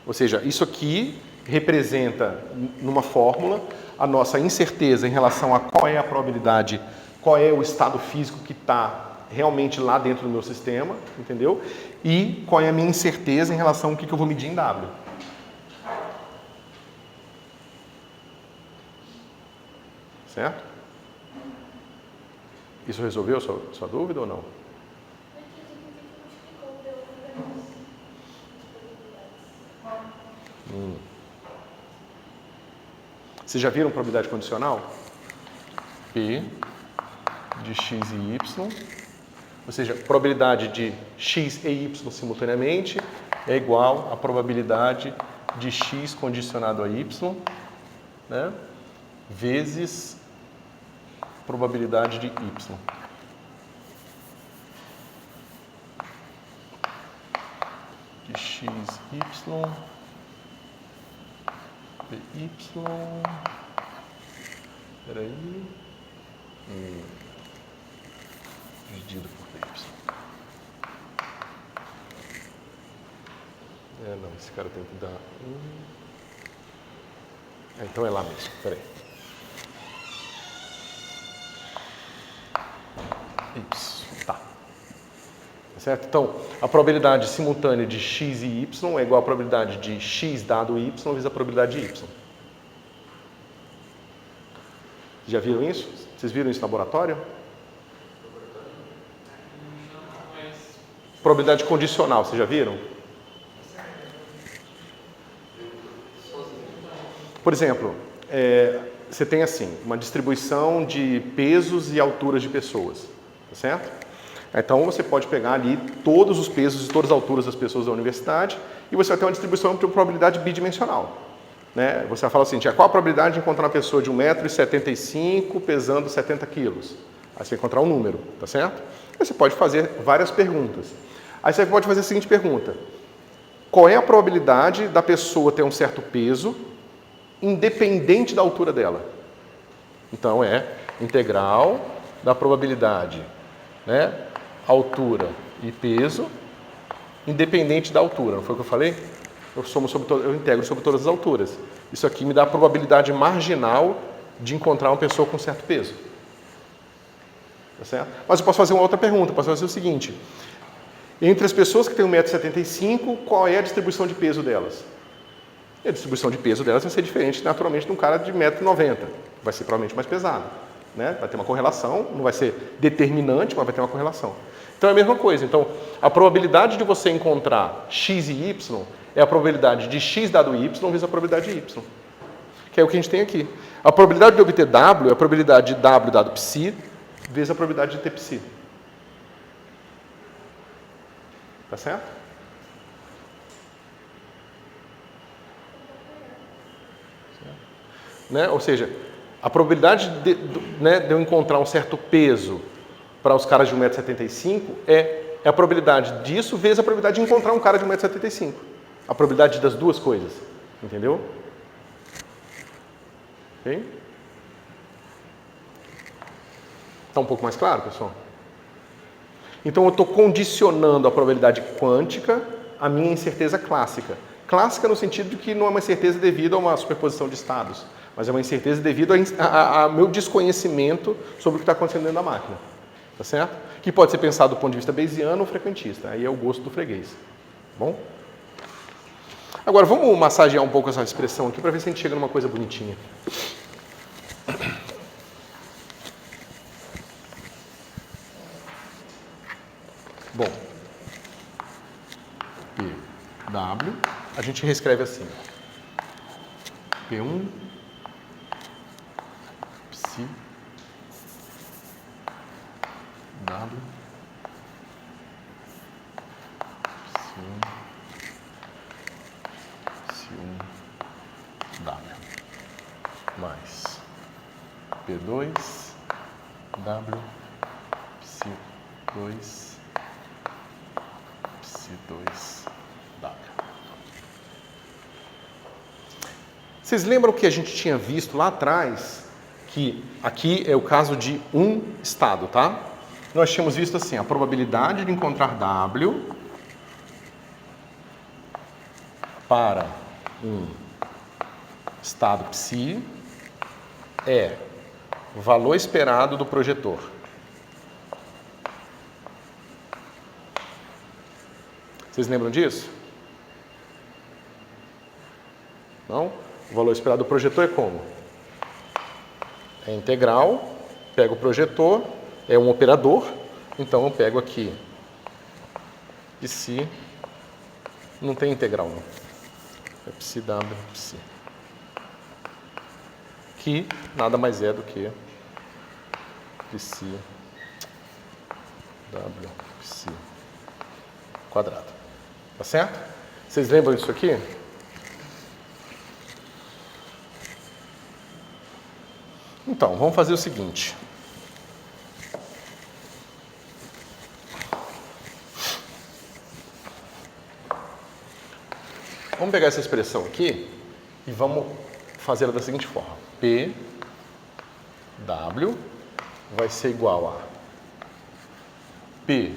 Ou seja, isso aqui representa, numa fórmula, a nossa incerteza em relação a qual é a probabilidade, qual é o estado físico que está realmente lá dentro do meu sistema, entendeu? E qual é a minha incerteza em relação ao que eu vou medir em W. Certo? Isso resolveu sua dúvida ou não? Vocês já viram probabilidade condicional? P de x e y, ou seja, probabilidade de x e y simultaneamente é igual à probabilidade de x condicionado a y, né, vezes probabilidade de y. De x, y, py, peraí, dividido por py. Não, esse cara tem que dar então é lá mesmo, peraí. Isso, tá. Certo? Então, a probabilidade simultânea de x e y é igual à probabilidade de x dado y vezes a probabilidade de y. Já viram isso? Vocês viram isso no laboratório? Probabilidade condicional, vocês já viram? Por exemplo, você tem assim, uma distribuição de pesos e alturas de pessoas, tá certo? Então você pode pegar ali todos os pesos e todas as alturas das pessoas da universidade e você vai ter uma distribuição de probabilidade bidimensional. Né? Você vai falar assim, qual a probabilidade de encontrar uma pessoa de 1,75 m pesando 70 kg? Aí você vai encontrar um número, tá certo? Aí você pode fazer várias perguntas. Aí você pode fazer a seguinte pergunta: qual é a probabilidade da pessoa ter um certo peso independente da altura dela? Então é integral da probabilidade, né, altura e peso independente da altura. Não foi o que eu falei? Eu integro sobre todas as alturas. Isso aqui me dá a probabilidade marginal de encontrar uma pessoa com certo peso. Tá certo? Mas eu posso fazer uma outra pergunta. Posso fazer o seguinte: entre as pessoas que têm 1,75 m, qual é a distribuição de peso delas? E a distribuição de peso delas vai ser diferente, naturalmente, de um cara de 1,90 m. Vai ser provavelmente mais pesado. Né? Vai ter uma correlação, não vai ser determinante, mas vai ter uma correlação. Então é a mesma coisa. Então, a probabilidade de você encontrar x e y é a probabilidade de x dado y vezes a probabilidade de y. Que é o que a gente tem aqui. A probabilidade de obter w é a probabilidade de w dado psi vezes a probabilidade de ter psi. Tá certo? Né? Ou seja, a probabilidade de eu encontrar um certo peso para os caras de 1,75 m é a probabilidade disso vezes a probabilidade de encontrar um cara de 1,75 m. A probabilidade das duas coisas. Entendeu? Ok? Está um pouco mais claro, pessoal? Então eu estou condicionando a probabilidade quântica à minha incerteza clássica. Clássica no sentido de que não é uma incerteza devido a uma superposição de estados, mas é uma incerteza devido a meu desconhecimento sobre o que está acontecendo dentro da máquina. Tá certo? Que pode ser pensado do ponto de vista bayesiano ou frequentista. Aí é o gosto do freguês. Bom? Agora vamos massagear um pouco essa expressão aqui para ver se a gente chega numa coisa bonitinha. Bom, PW, a gente reescreve assim. P1, psi, W, psi1, psi1, W, mais P2, W, psi2, psi2W. Vocês lembram que a gente tinha visto lá atrás que aqui é o caso de um estado, tá? Nós tínhamos visto assim, a probabilidade de encontrar W para um estado psi é o valor esperado do projetor. Vocês lembram disso? Não? O valor esperado do projetor é como? É integral, pego o projetor, é um operador, então eu pego aqui psi, não tem integral não, é psi w psi, que nada mais é do que psi w psi quadrado. Tá certo? Vocês lembram disso aqui? Então, vamos fazer o seguinte. Vamos pegar essa expressão aqui e vamos fazer ela da seguinte forma. P, W vai ser igual a P,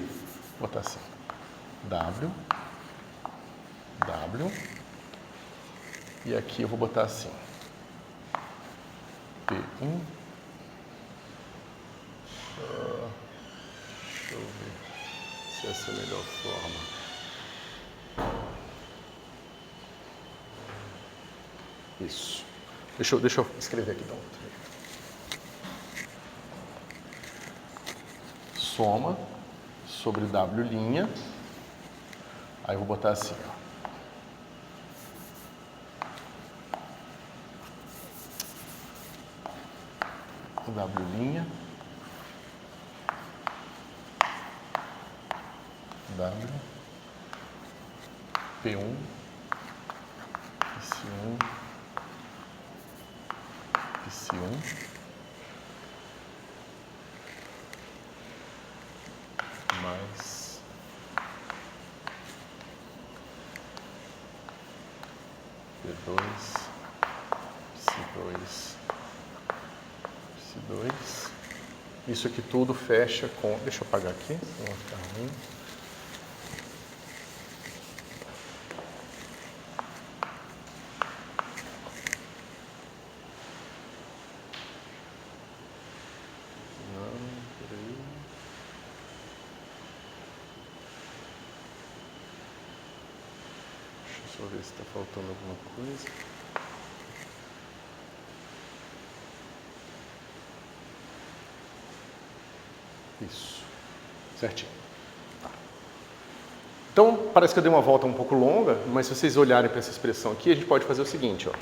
vou botar assim, W, W, e aqui eu vou botar assim, P1, deixa eu ver se essa é a melhor forma. Isso. Deixa eu escrever aqui então. Soma sobre W', aí eu vou botar assim, ó. W', W, P1, Psi1, Psi1, mais P2, Psi2, Psi2. Isso aqui tudo fecha com... Deixa eu apagar aqui, senão vai ficar ruim. Deixa eu ver se está faltando alguma coisa. Isso. Certinho. Tá. Então, parece que eu dei uma volta um pouco longa, mas se vocês olharem para essa expressão aqui, a gente pode fazer o seguinte, ó.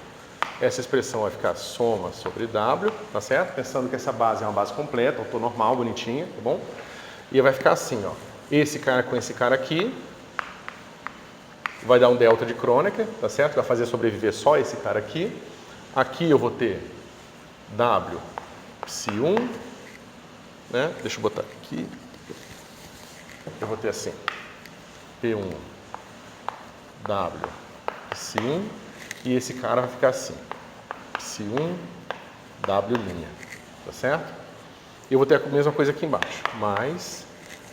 Essa expressão vai ficar soma sobre W, tá certo? Pensando que essa base é uma base completa, ortonormal, bonitinha, tá bom? E vai ficar assim, ó. Esse cara com esse cara aqui vai dar um delta de Kronecker, tá certo? Vai fazer sobreviver só esse cara aqui. Aqui eu vou ter W psi1, né? Deixa eu botar aqui. Eu vou ter assim, P1 W psi1, e esse cara vai ficar assim, psi1 W', tá certo? E eu vou ter a mesma coisa aqui embaixo, mais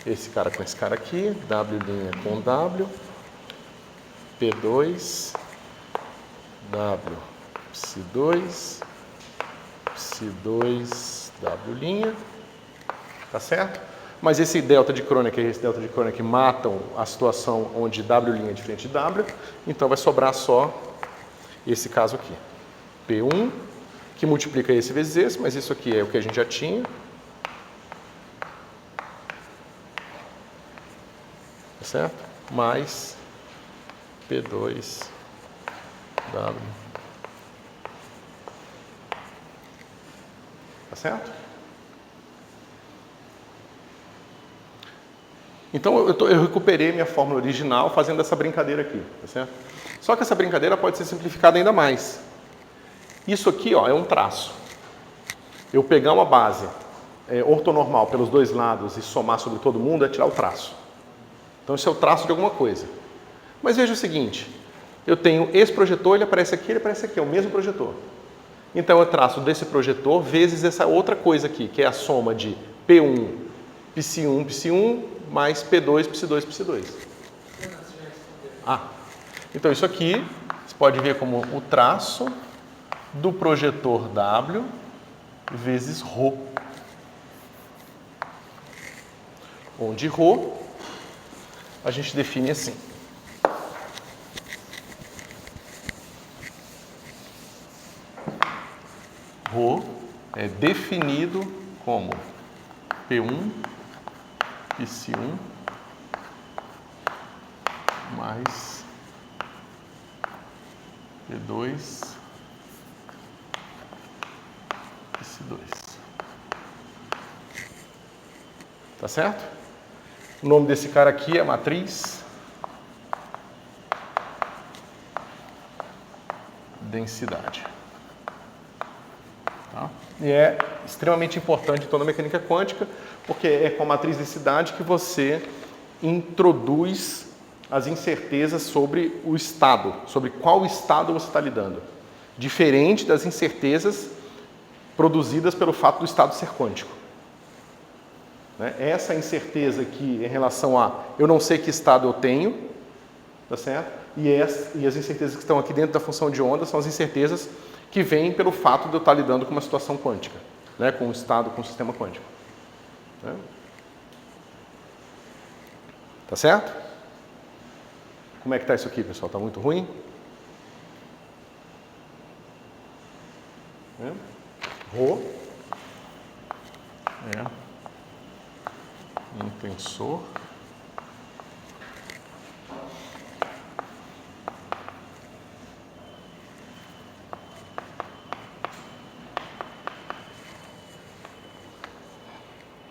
esse cara com esse cara aqui, W' com W, P2, W, Psi2, Psi2, W', tá certo? Mas esse delta de Kronecker e esse delta de Kronecker matam a situação onde W' é diferente de W, então vai sobrar só esse caso aqui. P1, que multiplica esse vezes esse, mas isso aqui é o que a gente já tinha. Tá certo? Mais P2, W. Tá certo? Então eu recuperei minha fórmula original fazendo essa brincadeira aqui, tá certo? Só que essa brincadeira pode ser simplificada ainda mais. Isso aqui, ó, é um traço. Eu pegar uma base ortonormal pelos dois lados e somar sobre todo mundo é tirar o traço. Então isso é o traço de alguma coisa. Mas veja o seguinte, eu tenho esse projetor, ele aparece aqui, é o mesmo projetor. Então eu traço desse projetor vezes essa outra coisa aqui, que é a soma de P1, Psi1, Psi1, mais P2, Psi2, Psi2. Então isso aqui, você pode ver como o traço do projetor W vezes ρ. Onde ρ a gente define assim. Ρ é definido como P1, Psi1 mais P2, Psi2. Tá certo? O nome desse cara aqui é matriz densidade. Tá? E é extremamente importante então na mecânica quântica, porque é com a matriz densidade que você introduz as incertezas sobre o estado, sobre qual estado você está lidando. Diferente das incertezas produzidas pelo fato do estado ser quântico. Essa incerteza aqui em relação a eu não sei que estado eu tenho, tá certo? E as incertezas que estão aqui dentro da função de onda são as incertezas que vêm pelo fato de eu estar lidando com uma situação quântica, né? Com um estado, com um sistema quântico. Né? Tá certo? Como é que está isso aqui, pessoal? Está muito ruim? Rho é um tensor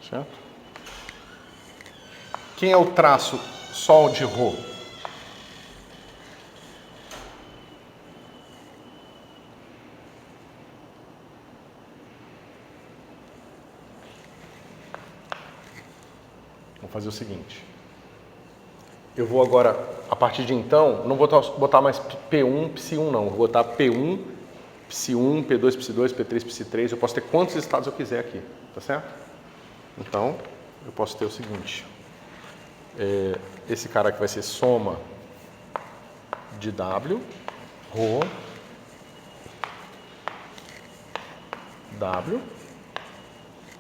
certo? Quem é o traço Sol de Rho? Vamos fazer o seguinte. Eu vou agora, a partir de então, não vou botar mais P1, Psi1 não. Vou botar P1, Psi1, P2, Psi2, P3, Psi3. Eu posso ter quantos estados eu quiser aqui, tá certo? Então, eu posso ter o seguinte. Esse cara aqui vai ser soma de W, Rho, W,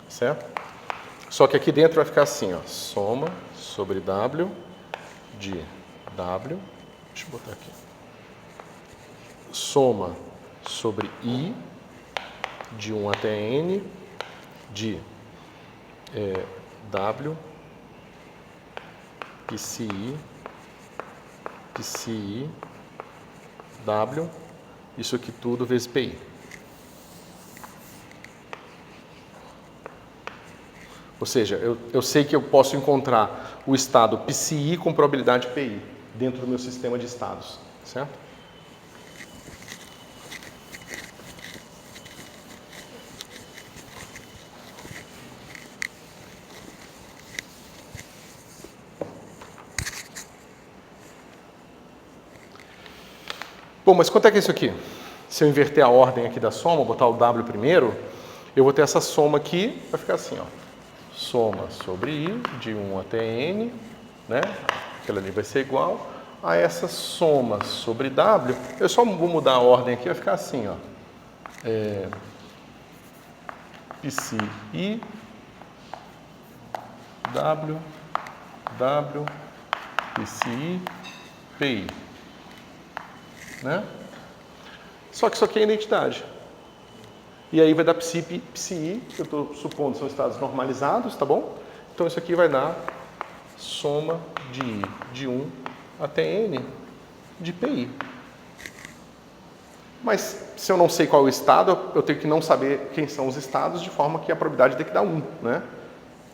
certo? Só que aqui dentro vai ficar assim, ó, soma sobre W de W, deixa eu botar aqui, soma sobre I de 1 até N de W, Psi, Psi, W, isso aqui tudo vezes PI. Ou seja, eu sei que eu posso encontrar o estado Psi com probabilidade PI dentro do meu sistema de estados, certo? Bom, mas quanto é que é isso aqui? se eu inverter a ordem aqui da soma, botar o W primeiro, eu vou ter essa soma aqui, vai ficar assim, ó. Soma sobre I, de 1 até N, né? Aquela ali vai ser igual a essa soma sobre W. Eu só vou mudar a ordem aqui, vai ficar assim, ó. PCI, W, PCI, PI. Né? Só que isso aqui é identidade. E aí vai dar PCI, que eu estou supondo são estados normalizados, tá bom? Então isso aqui vai dar soma de I de 1 até N de PI. Mas se eu não sei qual é o estado, eu tenho que não saber quem são os estados, de forma que a probabilidade tem que dar 1, né?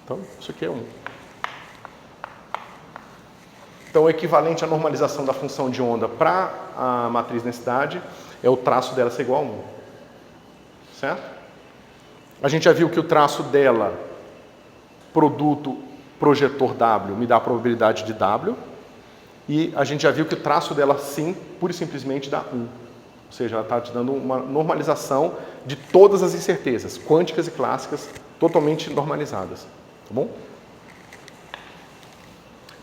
Então isso aqui é 1. Então, o equivalente à normalização da função de onda para a matriz densidade é o traço dela ser igual a 1. Certo? A gente já viu que o traço dela, produto projetor W, me dá a probabilidade de W. E a gente já viu que o traço dela, sim, pura e simplesmente dá 1. Ou seja, ela está te dando uma normalização de todas as incertezas, quânticas e clássicas, totalmente normalizadas. Tá bom?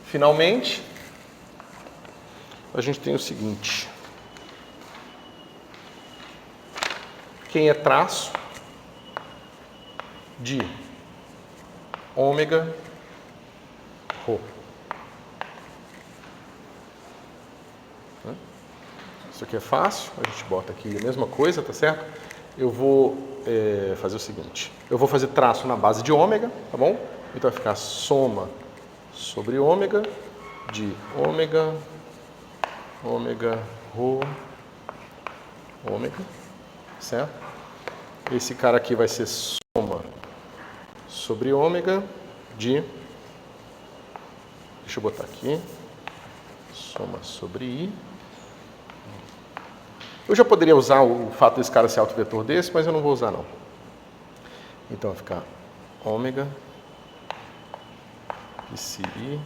Finalmente, a gente tem o seguinte. Quem é traço de ômega ρ? Isso aqui é fácil, a gente bota aqui a mesma coisa, tá certo? Eu vou fazer o seguinte. Eu vou fazer traço na base de ômega, tá bom? Então vai ficar soma sobre ômega de ômega ρ, ômega, certo? Esse cara aqui vai ser soma sobre ômega de, deixa eu botar aqui, soma sobre I. Eu já poderia usar o fato desse cara ser autovetor desse, mas eu não vou usar não. Então vai ficar ômega PCI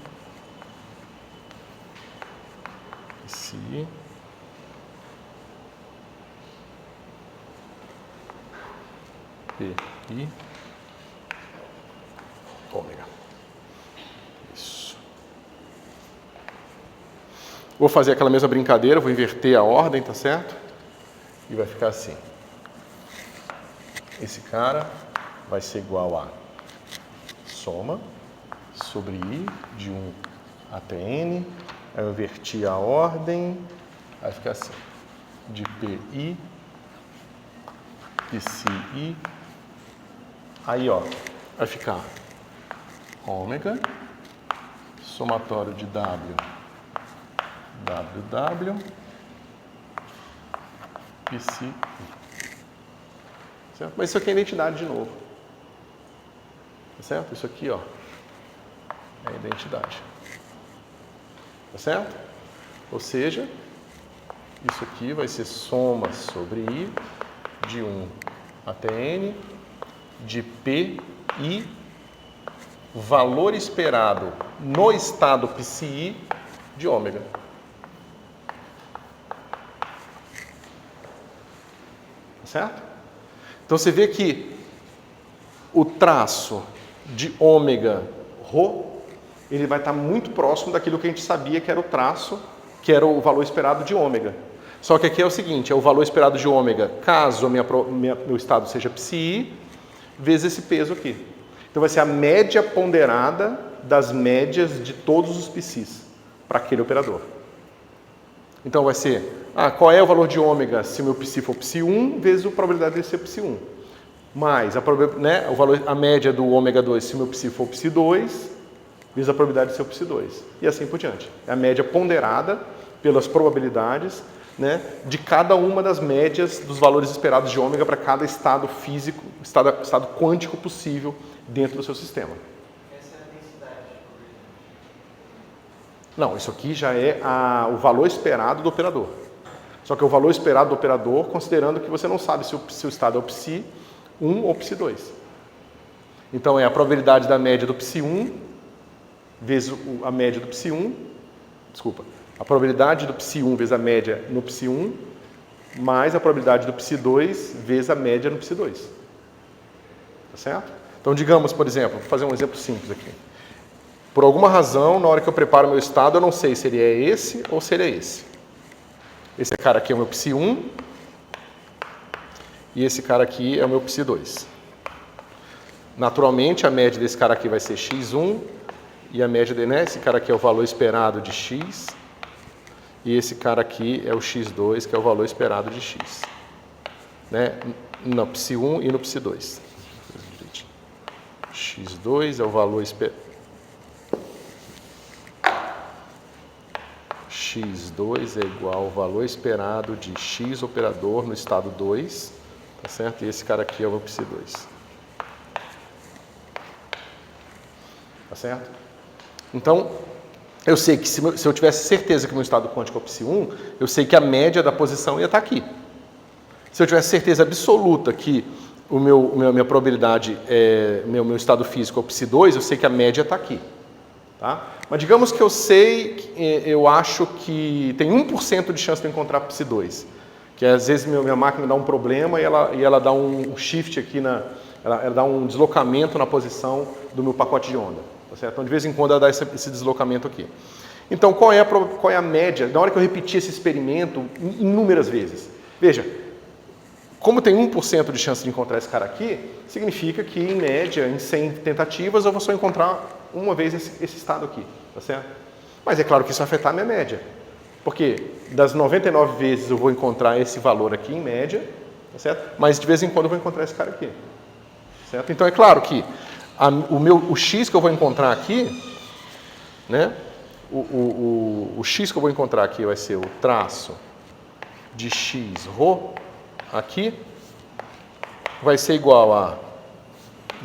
PI ômega. Isso. Vou fazer aquela mesma brincadeira, vou inverter a ordem, tá certo? E vai ficar assim. Esse cara vai ser igual a soma sobre I de 1 até N. Aí eu inverti a ordem, vai ficar assim. De PI, PCI. Aí, ó, vai ficar ômega, somatório de W, WW, PCI. Certo? Mas isso aqui é identidade de novo. Tá certo? Isso aqui, ó, é identidade. Tá certo? Ou seja, isso aqui vai ser soma sobre I de 1 até N de PI, valor esperado no estado PCI de ômega. Tá certo? Então você vê que o traço de ômega ρ, ele vai estar muito próximo daquilo que a gente sabia que era o traço, que era o valor esperado de ômega. Só que aqui é o seguinte, é o valor esperado de ômega, caso meu estado seja PCI, vezes esse peso aqui. Então vai ser a média ponderada das médias de todos os PCIs para aquele operador. Então vai ser, qual é o valor de ômega se o meu PCI for PCI1 vezes a probabilidade de ser PCI1. Mais a média do ômega 2 se o meu PCI for PCI2 vezes a probabilidade de ser o PCI2. E assim por diante. É a média ponderada pelas probabilidades, né, de cada uma das médias dos valores esperados de ômega para cada estado físico, estado quântico possível dentro do seu sistema. Essa é a densidade. Não, isso aqui já é o valor esperado do operador. Só que é o valor esperado do operador considerando que você não sabe se o estado é o PSI 1 ou PSI 2. Então é a probabilidade da média do PSI 1 vezes a média do PSI 1, desculpa, a probabilidade do PSI 1 vezes a média no PSI 1 mais a probabilidade do psi2 vezes a média no psi2. Tá certo? Então, digamos, por exemplo, vou fazer um exemplo simples aqui. Por alguma razão, na hora que eu preparo meu estado, eu não sei se ele é esse ou se ele é esse. Esse cara aqui é o meu psi1 e esse cara aqui é o meu psi2. Naturalmente, a média desse cara aqui vai ser x1 e a média dele, né? Esse cara aqui é o valor esperado de x e esse cara aqui é o x2, que é o valor esperado de x. Né? No psi1 e no psi2. x2 é o valor esperado. x2 é igual ao valor esperado de x operador no estado 2, tá certo? E esse cara aqui é o meu psi2. Tá certo? Então, eu sei que se eu tivesse certeza que meu estado quântico é o psi1, eu sei que a média da posição ia estar aqui. Se eu tivesse certeza absoluta que minha probabilidade, meu estado físico é o psi2, eu sei que a média está aqui. Tá? Mas digamos que eu acho que tem 1% de chance de eu encontrar psi2. Que às vezes minha máquina dá um problema e ela dá um shift aqui, ela dá um deslocamento na posição do meu pacote de onda. Tá certo? Então de vez em quando ela dá esse deslocamento aqui. Então qual é a média? Na hora que eu repetir esse experimento inúmeras vezes. Veja, como tem 1% de chance de encontrar esse cara aqui, significa que, em média, em 100 tentativas, eu vou só encontrar uma vez esse estado aqui, tá certo? Mas é claro que isso vai afetar a minha média. Porque das 99 vezes eu vou encontrar esse valor aqui, em média, tá certo? Mas de vez em quando eu vou encontrar esse cara aqui, certo? Então é claro que o x que eu vou encontrar aqui, né? O x que eu vou encontrar aqui vai ser o traço de x ρ, aqui, vai ser igual a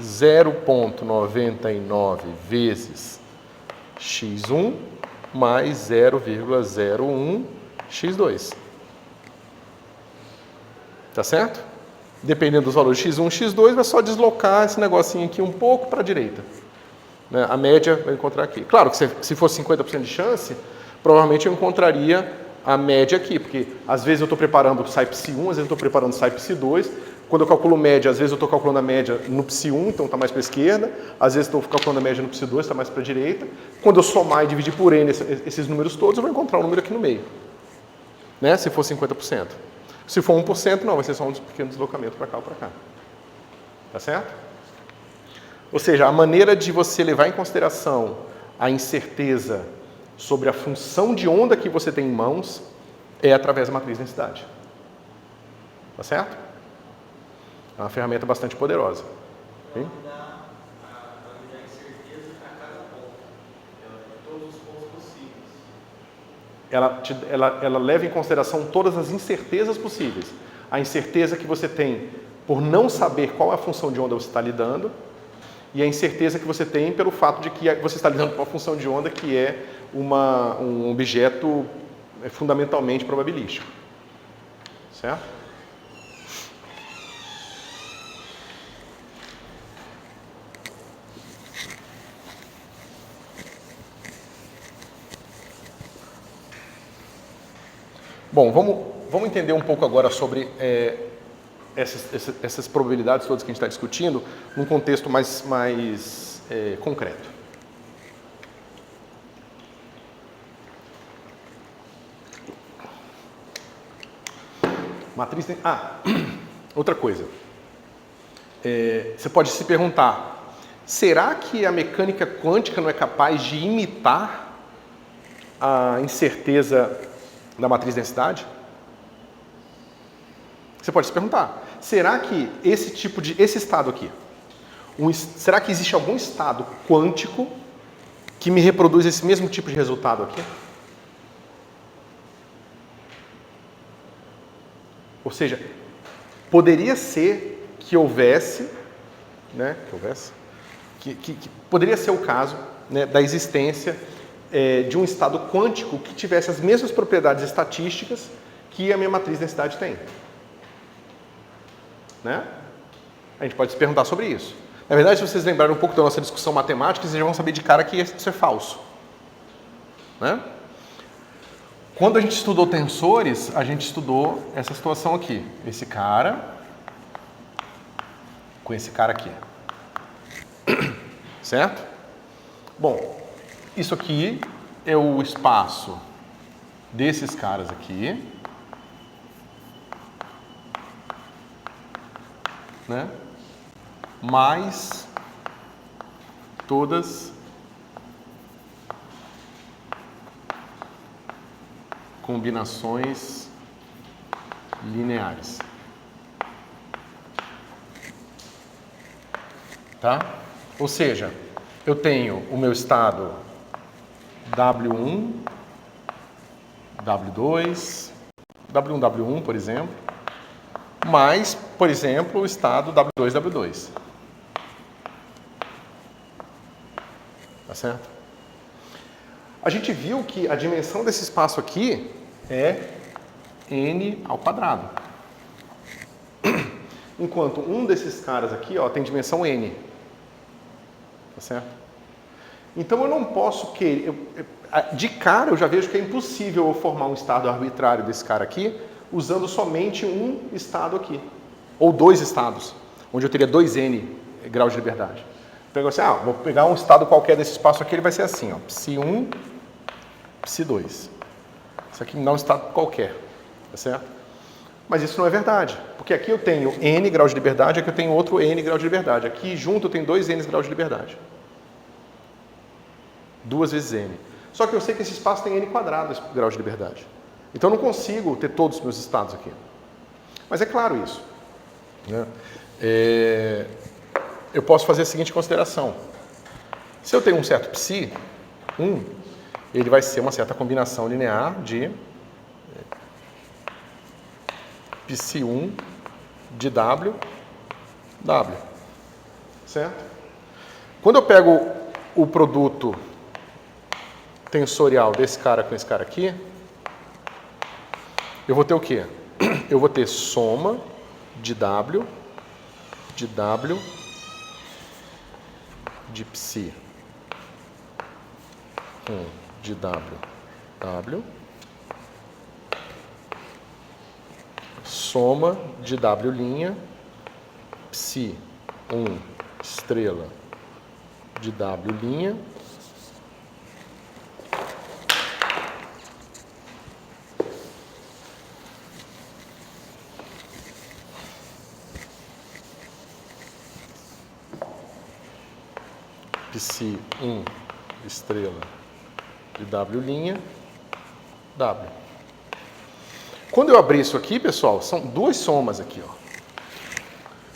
0,99 vezes x1 mais 0,01 x2. Tá certo? Dependendo dos valores x1 e x2, vai só deslocar esse negocinho aqui um pouco para a direita. Né? A média vai encontrar aqui. Claro que se fosse 50% de chance, provavelmente eu encontraria a média aqui, porque às vezes eu estou preparando o psi1, às vezes eu estou preparando o psi2. Quando eu calculo média, às vezes eu estou calculando a média no psi1, então está mais para a esquerda. Às vezes estou calculando a média no psi2, está mais para a direita. Quando eu somar e dividir por n esses números todos, eu vou encontrar um número aqui no meio. Né? Se for 50%. Se for 1%, não, vai ser só um pequeno deslocamento para cá ou para cá. Tá certo? Ou seja, a maneira de você levar em consideração a incerteza sobre a função de onda que você tem em mãos é através da matriz de densidade. Tá certo? É uma ferramenta bastante poderosa. Ela me dá incerteza a cada ponto. De todos os pontos possíveis. Ela leva em consideração todas as incertezas possíveis. A incerteza que você tem por não saber qual é a função de onda você está lidando e a incerteza que você tem pelo fato de que você está lidando com uma função de onda que é um objeto fundamentalmente probabilístico. Certo? Bom, vamos entender um pouco agora sobre essas probabilidades todas que a gente está discutindo num contexto mais concreto. Matriz. Outra coisa. Você pode se perguntar: será que a mecânica quântica não é capaz de imitar a incerteza da matriz de densidade? Você pode se perguntar: será que esse estado aqui, será que existe algum estado quântico que me reproduz esse mesmo tipo de resultado aqui? Ou seja, poderia ser que houvesse, né, poderia ser o caso, né, da existência de um estado quântico que tivesse as mesmas propriedades estatísticas que a minha matriz de densidade tem. Né? A gente pode se perguntar sobre isso. Na verdade, se vocês lembrarem um pouco da nossa discussão matemática, vocês já vão saber de cara que isso é falso. Né? Quando a gente estudou tensores, a gente estudou essa situação aqui. Esse cara com esse cara aqui. Certo? Bom, isso aqui é o espaço desses caras aqui. Né? Mais todas combinações lineares. Tá? Ou seja, eu tenho o meu estado W1, W2, W1, W1, por exemplo, mais, por exemplo, o estado W2, W2. Tá certo? A gente viu que a dimensão desse espaço aqui é n ao quadrado. Enquanto um desses caras aqui, ó, tem dimensão n. Tá certo? Então eu não posso querer... de cara eu já vejo que é impossível eu formar um estado arbitrário desse cara aqui usando somente um estado aqui. Ou dois estados, onde eu teria 2n graus de liberdade. Então, assim, vou pegar um estado qualquer desse espaço aqui, ele vai ser assim, ó, psi1, psi2. Isso aqui me dá um estado qualquer, tá certo? Mas isso não é verdade, porque aqui eu tenho n graus de liberdade, aqui eu tenho outro n grau de liberdade. Aqui junto eu tenho 2n graus de liberdade. 2 vezes n. Só que eu sei que esse espaço tem n quadrado graus de liberdade. Então eu não consigo ter todos os meus estados aqui. Mas é claro isso. Né? Eu posso fazer a seguinte consideração. Se eu tenho um certo psi, ele vai ser uma certa combinação linear de psi1 de w, w. Certo? Quando eu pego o produto tensorial desse cara com esse cara aqui, eu vou ter o quê? Eu vou ter soma de w de psi 1 de w, soma de w', psi 1 estrela de w', psi 1 estrela de w', w. Quando eu abrir isso aqui, pessoal, são duas somas aqui, ó.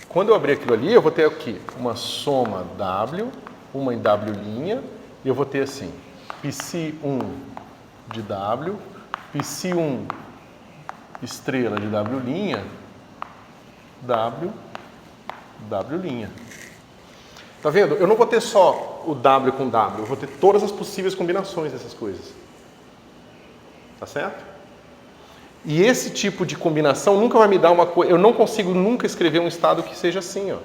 Quando eu abrir aquilo ali, eu vou ter aqui uma soma w, uma em w', e eu vou ter assim, psi1 de w, psi1 estrela de w', w, w'. Tá vendo? Eu não vou ter só o w com w, eu vou ter todas as possíveis combinações dessas coisas. Tá certo? E esse tipo de combinação nunca vai me dar uma coisa... Eu não consigo nunca escrever um estado que seja assim, ó.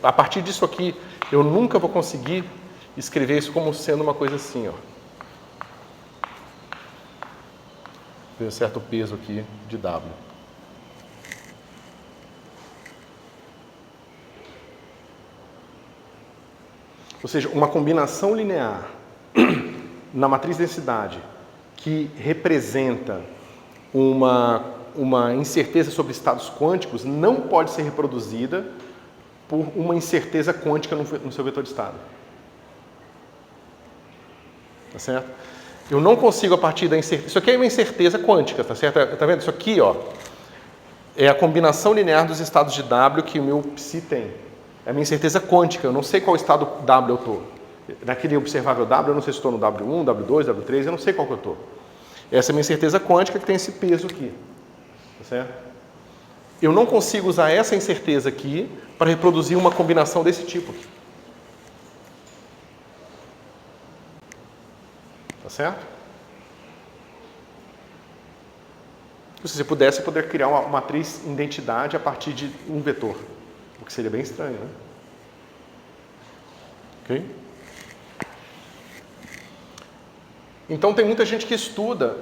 A partir disso aqui, eu nunca vou conseguir escrever isso como sendo uma coisa assim, ó. Tem um certo peso aqui de w. Ou seja, uma combinação linear na matriz densidade que representa uma incerteza sobre estados quânticos não pode ser reproduzida por uma incerteza quântica no seu vetor de estado. Tá certo? Eu não consigo a partir da incerteza... Isso aqui é uma incerteza quântica, tá certo? Tá vendo? Isso aqui, ó, é a combinação linear dos estados de W que o meu psi tem. É a minha incerteza quântica, eu não sei qual estado W eu estou. Naquele observável W, eu não sei se estou no W1, W2, W3, eu não sei qual que eu estou. Essa é a minha incerteza quântica que tem esse peso aqui. Tá certo? Eu não consigo usar essa incerteza aqui para reproduzir uma combinação desse tipo aqui. Tá certo? Se você pudesse, eu poderia criar uma matriz em identidade a partir de um vetor. O que seria bem estranho, né? Ok? Então tem muita gente que estuda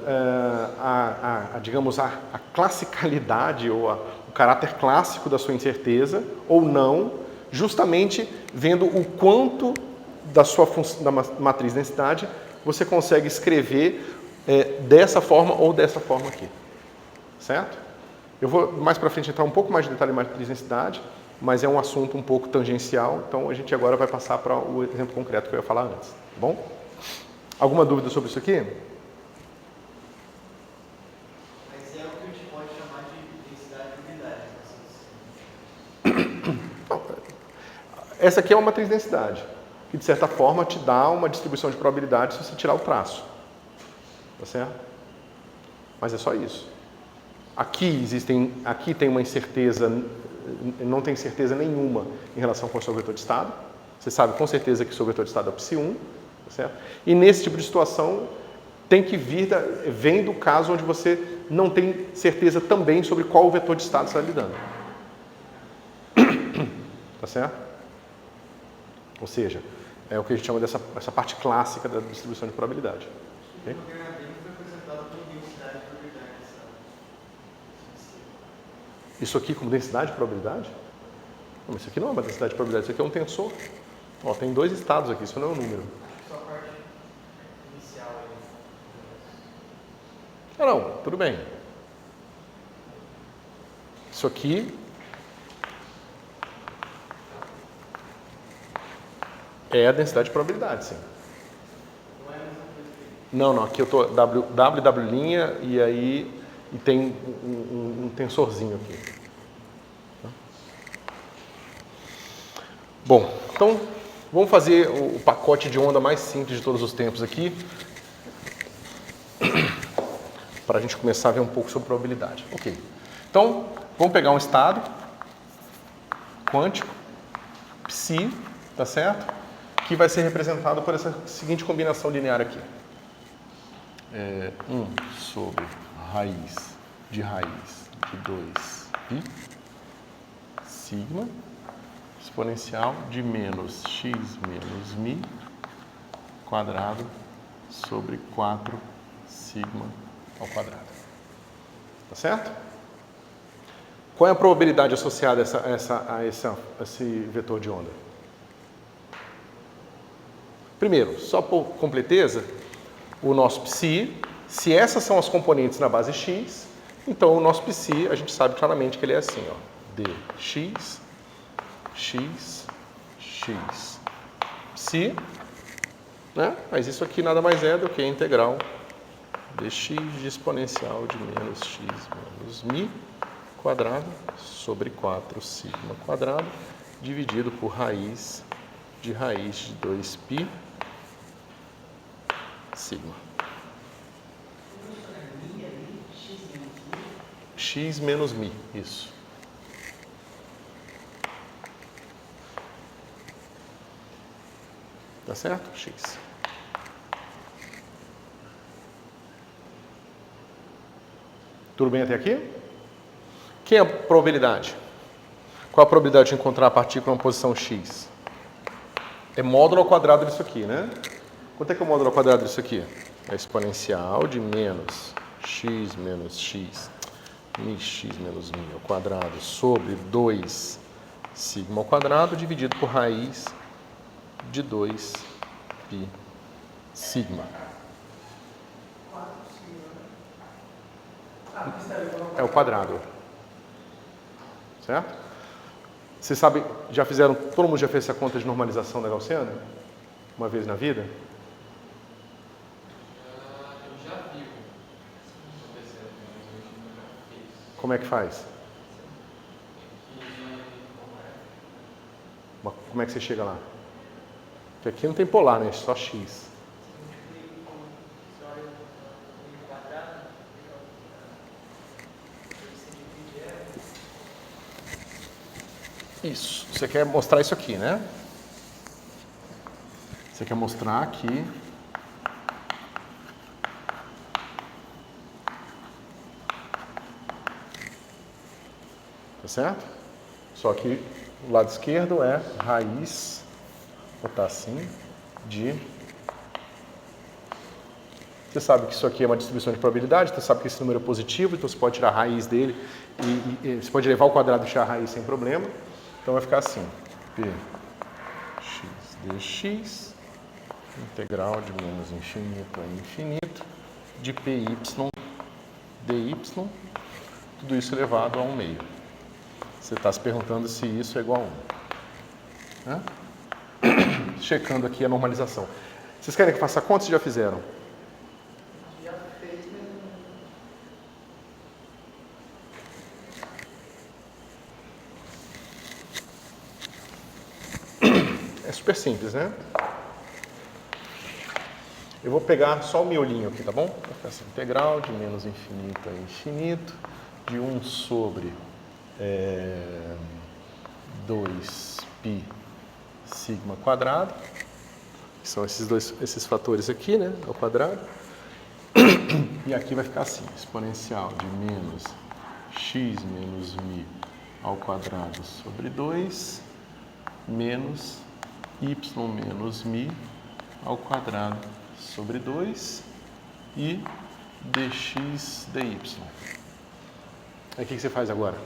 digamos, a classicalidade ou o caráter clássico da sua incerteza ou não, justamente vendo o quanto da matriz densidade você consegue escrever dessa forma ou dessa forma aqui, certo? Eu vou mais para frente entrar um pouco mais de detalhe em matriz densidade, mas é um assunto um pouco tangencial, então a gente agora vai passar para o exemplo concreto que eu ia falar antes, tá bom? Alguma dúvida sobre isso aqui? Mas é o que a gente pode chamar de densidade e umidade. Essa aqui é uma matriz densidade, que de certa forma te dá uma distribuição de probabilidade se você tirar o traço. Tá certo? Mas é só isso. Aqui tem uma incerteza, não tem certeza nenhuma em relação com o seu vetor de estado. Você sabe com certeza que o seu vetor de estado é o psi1, tá certo? E nesse tipo de situação tem que vem do caso onde você não tem certeza também sobre qual o vetor de estado está lidando. Tá certo? Ou seja, é o que a gente chama essa parte clássica da distribuição de probabilidade. Okay? Isso aqui como densidade de probabilidade? Não, mas isso aqui não é uma densidade de probabilidade, isso aqui é um tensor. Ó, tem 2 estados aqui, isso não é um número. Só a parte inicial aí. Não, tudo bem. Isso aqui é a densidade de probabilidade, sim. Não é a mesma coisa que... Não, aqui eu estou W' e aí tem um tensorzinho aqui. Bom, então vamos fazer o pacote de onda mais simples de todos os tempos aqui, para a gente começar a ver um pouco sobre probabilidade. Ok. Então, vamos pegar um estado quântico, psi, tá certo? Que vai ser representado por essa seguinte combinação linear aqui. 1 sobre raiz de 2 π sigma exponencial de menos x menos mi quadrado sobre 4 sigma ao quadrado. Tá certo? Qual é a probabilidade associada a esse vetor de onda? Primeiro, só por completeza, o nosso psi, se essas são as componentes na base x, então o nosso psi, a gente sabe claramente que ele é assim, ó, dx, x, x, psi, né? Mas isso aqui nada mais é do que a integral dx de exponencial de menos x menos mi quadrado sobre 4 sigma quadrado, dividido por raiz de 2π sigma. X menos mi, isso. Tá certo? X. Tudo bem até aqui? Quem é a probabilidade? Qual a probabilidade de encontrar a partícula em posição X? É módulo ao quadrado disso aqui, né? Quanto é que é o módulo ao quadrado disso aqui? É exponencial de menos x mi x menos mi ao quadrado sobre 2 sigma ao quadrado dividido por raiz de 2π sigma. É o quadrado. Certo? Vocês sabem, todo mundo já fez essa conta de normalização da gaussiana? Uma vez na vida? Eu já vi acontecendo, mas eu nunca fiz. Como é que faz? Como é que você chega lá? Porque aqui não tem polar, né? Só x. Isso. Você quer mostrar isso aqui, né? Você quer mostrar aqui. Tá certo? Só que o lado esquerdo é raiz, vou botar assim, de Você sabe que isso aqui é uma distribuição de probabilidade, você sabe que esse número é positivo, então você pode tirar a raiz dele, e você pode levar ao quadrado e tirar a raiz sem problema. Então vai ficar assim, px dx, integral de menos infinito a infinito, de py dy, tudo isso elevado a 1 meio. Você está se perguntando se isso é igual a 1. Né? Checando aqui a normalização. Vocês querem que eu faça a conta? Vocês já fizeram? Já fez, É super simples, né? Eu vou pegar só o miolinho aqui, tá bom? Vou ficar assim, integral de menos infinito a infinito, de 1 sobre 2π sigma quadrado, que são esses fatores aqui, né, ao quadrado. E aqui vai ficar assim, exponencial de menos x menos μ ao quadrado sobre 2 menos y menos μ ao quadrado sobre 2 e dx dy. Aí o que você faz agora?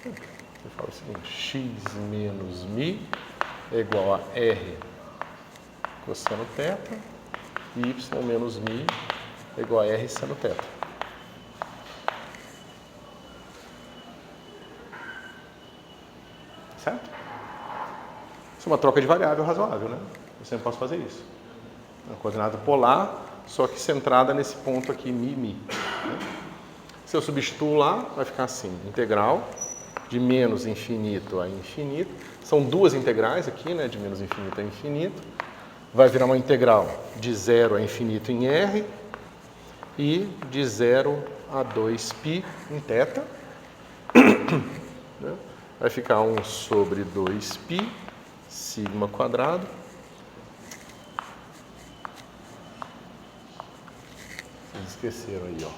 Você fala o seguinte, x menos μ é igual a r cosseno θ e y menos μ é igual a r seno θ. Certo? Isso é uma troca de variável razoável, né? Eu sempre posso fazer isso. Uma coordenada polar, só que centrada nesse ponto aqui, μ. Se eu substituo lá, vai ficar assim, integral de menos infinito a infinito. São duas integrais aqui, né? De menos infinito a infinito. Vai virar uma integral de 0 a infinito em R e de 0 a 2π em θ. Vai ficar 1 sobre 2π sigma quadrado. Vocês esqueceram aí, ó.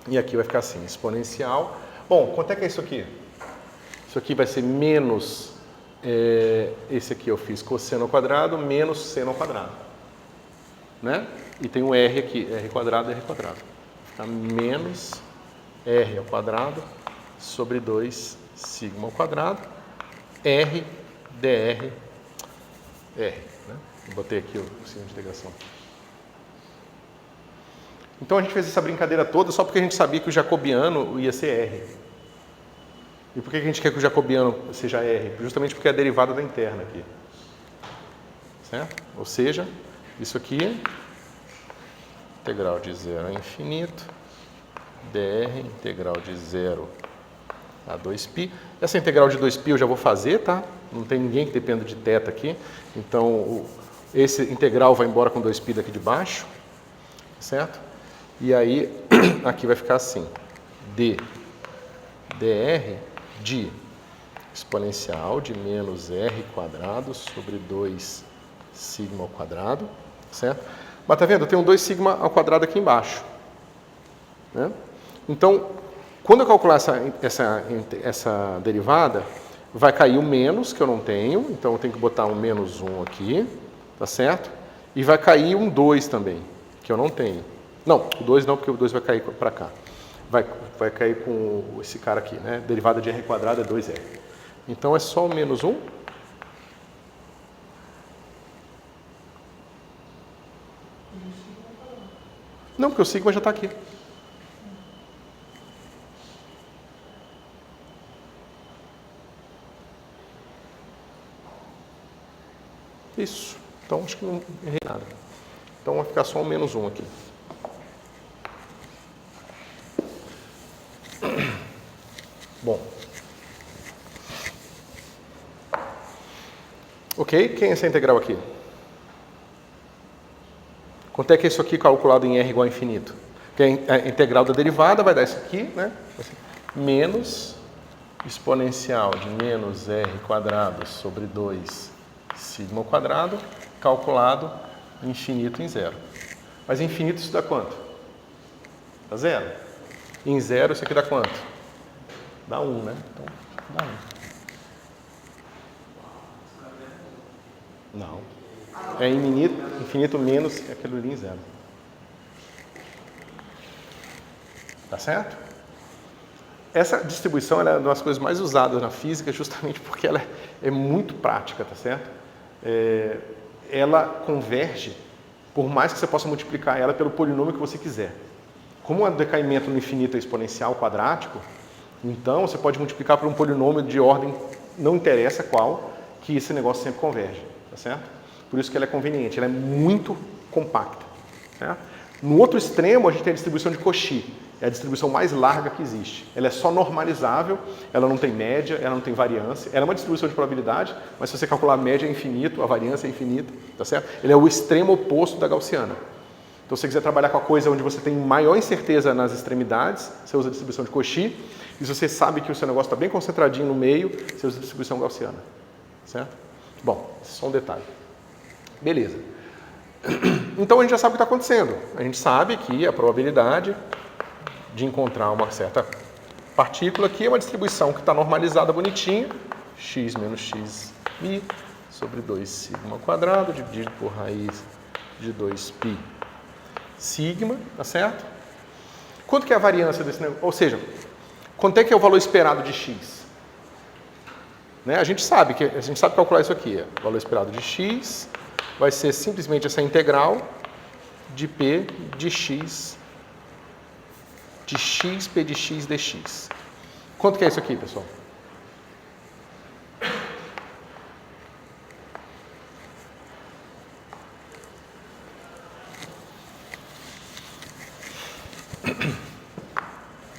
E aqui vai ficar assim, exponencial. Bom, quanto é que é isso aqui? Isso aqui vai ser menos, esse aqui eu fiz cosseno ao quadrado, menos seno ao quadrado. Né? E tem um R aqui, R quadrado, R quadrado. Vai ficar menos R ao quadrado sobre 2 sigma ao quadrado, R, dr, R. Né? Eu botei aqui o signo de integração. Então a gente fez essa brincadeira toda só porque a gente sabia que o jacobiano ia ser R. E por que a gente quer que o jacobiano seja R? Justamente porque é a derivada da interna aqui. Certo? Ou seja, isso aqui, integral de 0 a infinito, dr, integral de 0 a 2π. Essa integral de 2π eu já vou fazer, tá? Não tem ninguém que dependa de θ aqui. Então, esse integral vai embora com 2π daqui de baixo. Certo? E aí, aqui vai ficar assim, dr de exponencial de menos r quadrado sobre 2 sigma ao quadrado, certo? Mas tá vendo? Eu tenho 2 sigma ao quadrado aqui embaixo. Né? Então, quando eu calcular essa derivada, vai cair o menos, que eu não tenho, então eu tenho que botar um menos 1 aqui, tá certo? E vai cair um 2 também, que eu não tenho. Não, o 2 não, porque o 2 vai cair para cá. Vai cair com esse cara aqui, né? Derivada de r quadrado é 2r. Então é só o menos 1. Não, porque o sigma já está aqui. Isso. Então acho que não errei nada. Então vai ficar só o menos 1 aqui. Bom. Ok, quem é essa integral aqui? Quanto é que é isso aqui calculado em R igual a infinito? Que a integral da derivada vai dar isso aqui, né? Menos exponencial de menos R quadrado sobre 2 sigma ao quadrado, calculado infinito em 0. Mas infinito isso dá quanto? Dá 0. Em 0, isso aqui dá quanto? Dá 1, né? Então, dá 1. Não. É infinito menos aquilo ali em 0. Tá certo? Essa distribuição ela é uma das coisas mais usadas na física justamente porque ela é muito prática, tá certo? Ela converge, por mais que você possa multiplicar ela pelo polinômio que você quiser. Como o decaimento no infinito é exponencial quadrático, então você pode multiplicar por um polinômio de ordem, não interessa qual, que esse negócio sempre converge, tá certo? Por isso que ela é conveniente, ela é muito compacta, certo? No outro extremo, a gente tem a distribuição de Cauchy, é a distribuição mais larga que existe. Ela é só normalizável, ela não tem média, ela não tem variância, ela é uma distribuição de probabilidade, mas se você calcular a média é infinito, a variância é infinita, tá certo? Ele é o extremo oposto da gaussiana. Então, se você quiser trabalhar com a coisa onde você tem maior incerteza nas extremidades, você usa a distribuição de Cauchy, e se você sabe que o seu negócio está bem concentradinho no meio, você usa a distribuição gaussiana, certo? Bom, esse é só um detalhe. Beleza. Então, a gente já sabe o que está acontecendo. A gente sabe que a probabilidade de encontrar uma certa partícula aqui é uma distribuição que está normalizada bonitinha, x menos x mi sobre 2 sigma ao quadrado, dividido por raiz de 2π sigma, tá certo? Quanto que é a variância desse negócio? Ou seja, quanto é que é o valor esperado de x? Né? A gente sabe calcular isso aqui. O valor esperado de x vai ser simplesmente essa integral de p de x p de x dx. Quanto que é isso aqui, pessoal?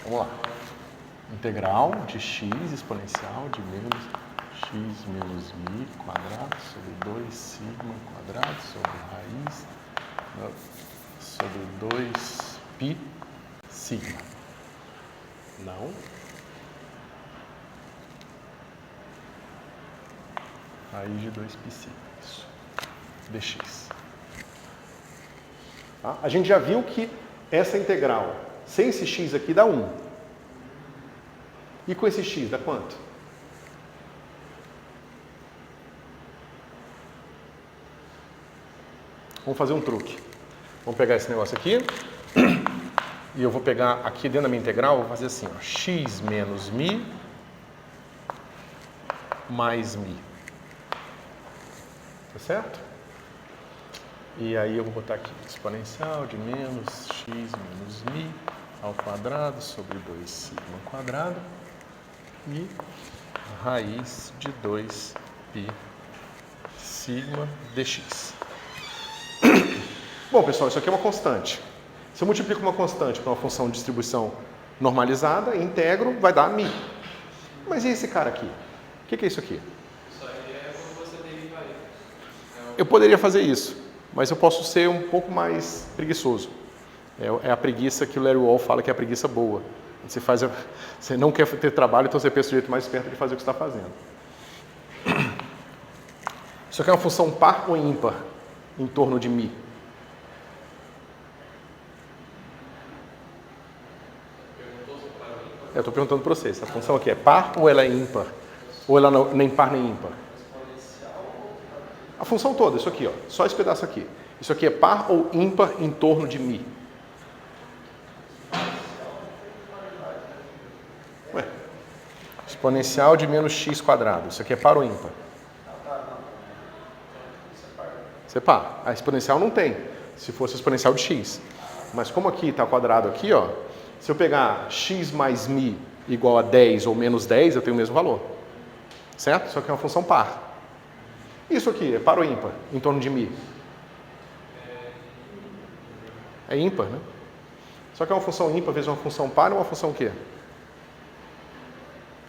Vamos lá. Integral de x exponencial de menos x menos mi quadrado sobre 2 sigma quadrado sobre raiz sobre 2π sigma. Não. Raiz de 2π sigma. Isso. Dx. Tá? A gente já viu que essa integral, sem esse x aqui, dá 1. E com esse x, dá quanto? Vamos fazer um truque. Vamos pegar esse negócio aqui. E eu vou pegar aqui dentro da minha integral, vou fazer assim, ó, x menos mi mais mi. Tá certo? E aí eu vou botar aqui exponencial de menos x menos mi ao quadrado sobre 2 sigma ao quadrado e raiz de 2π sigma dx. Bom, pessoal, isso aqui é uma constante. Se eu multiplico uma constante para uma função de distribuição normalizada, integro, vai dar mi. Mas e esse cara aqui? O que é isso aqui? Isso aí é quando você deriva ele. Eu poderia fazer isso, mas eu posso ser um pouco mais preguiçoso. É a preguiça que o Larry Wall fala que é a preguiça boa. Você não quer ter trabalho, então você pensa o jeito mais esperto de fazer o que você está fazendo. Isso aqui é uma função par ou ímpar em torno de mi? Eu estou perguntando para vocês, essa função aqui é par ou ela é ímpar? Ou ela não, nem par nem ímpar? A função toda, isso aqui, ó, só esse pedaço aqui. Isso aqui é par ou ímpar em torno de mi? Ué, exponencial de menos x quadrado. Isso aqui é par ou ímpar? Isso é par. A exponencial não tem, se fosse exponencial de x. Mas como aqui está quadrado aqui, ó, se eu pegar x mais mi igual a 10 ou menos 10, eu tenho o mesmo valor. Certo? Isso aqui é uma função par. Isso aqui é par ou ímpar em torno de mi? É ímpar, né? Só que é uma função ímpar vezes uma função par é uma função o quê?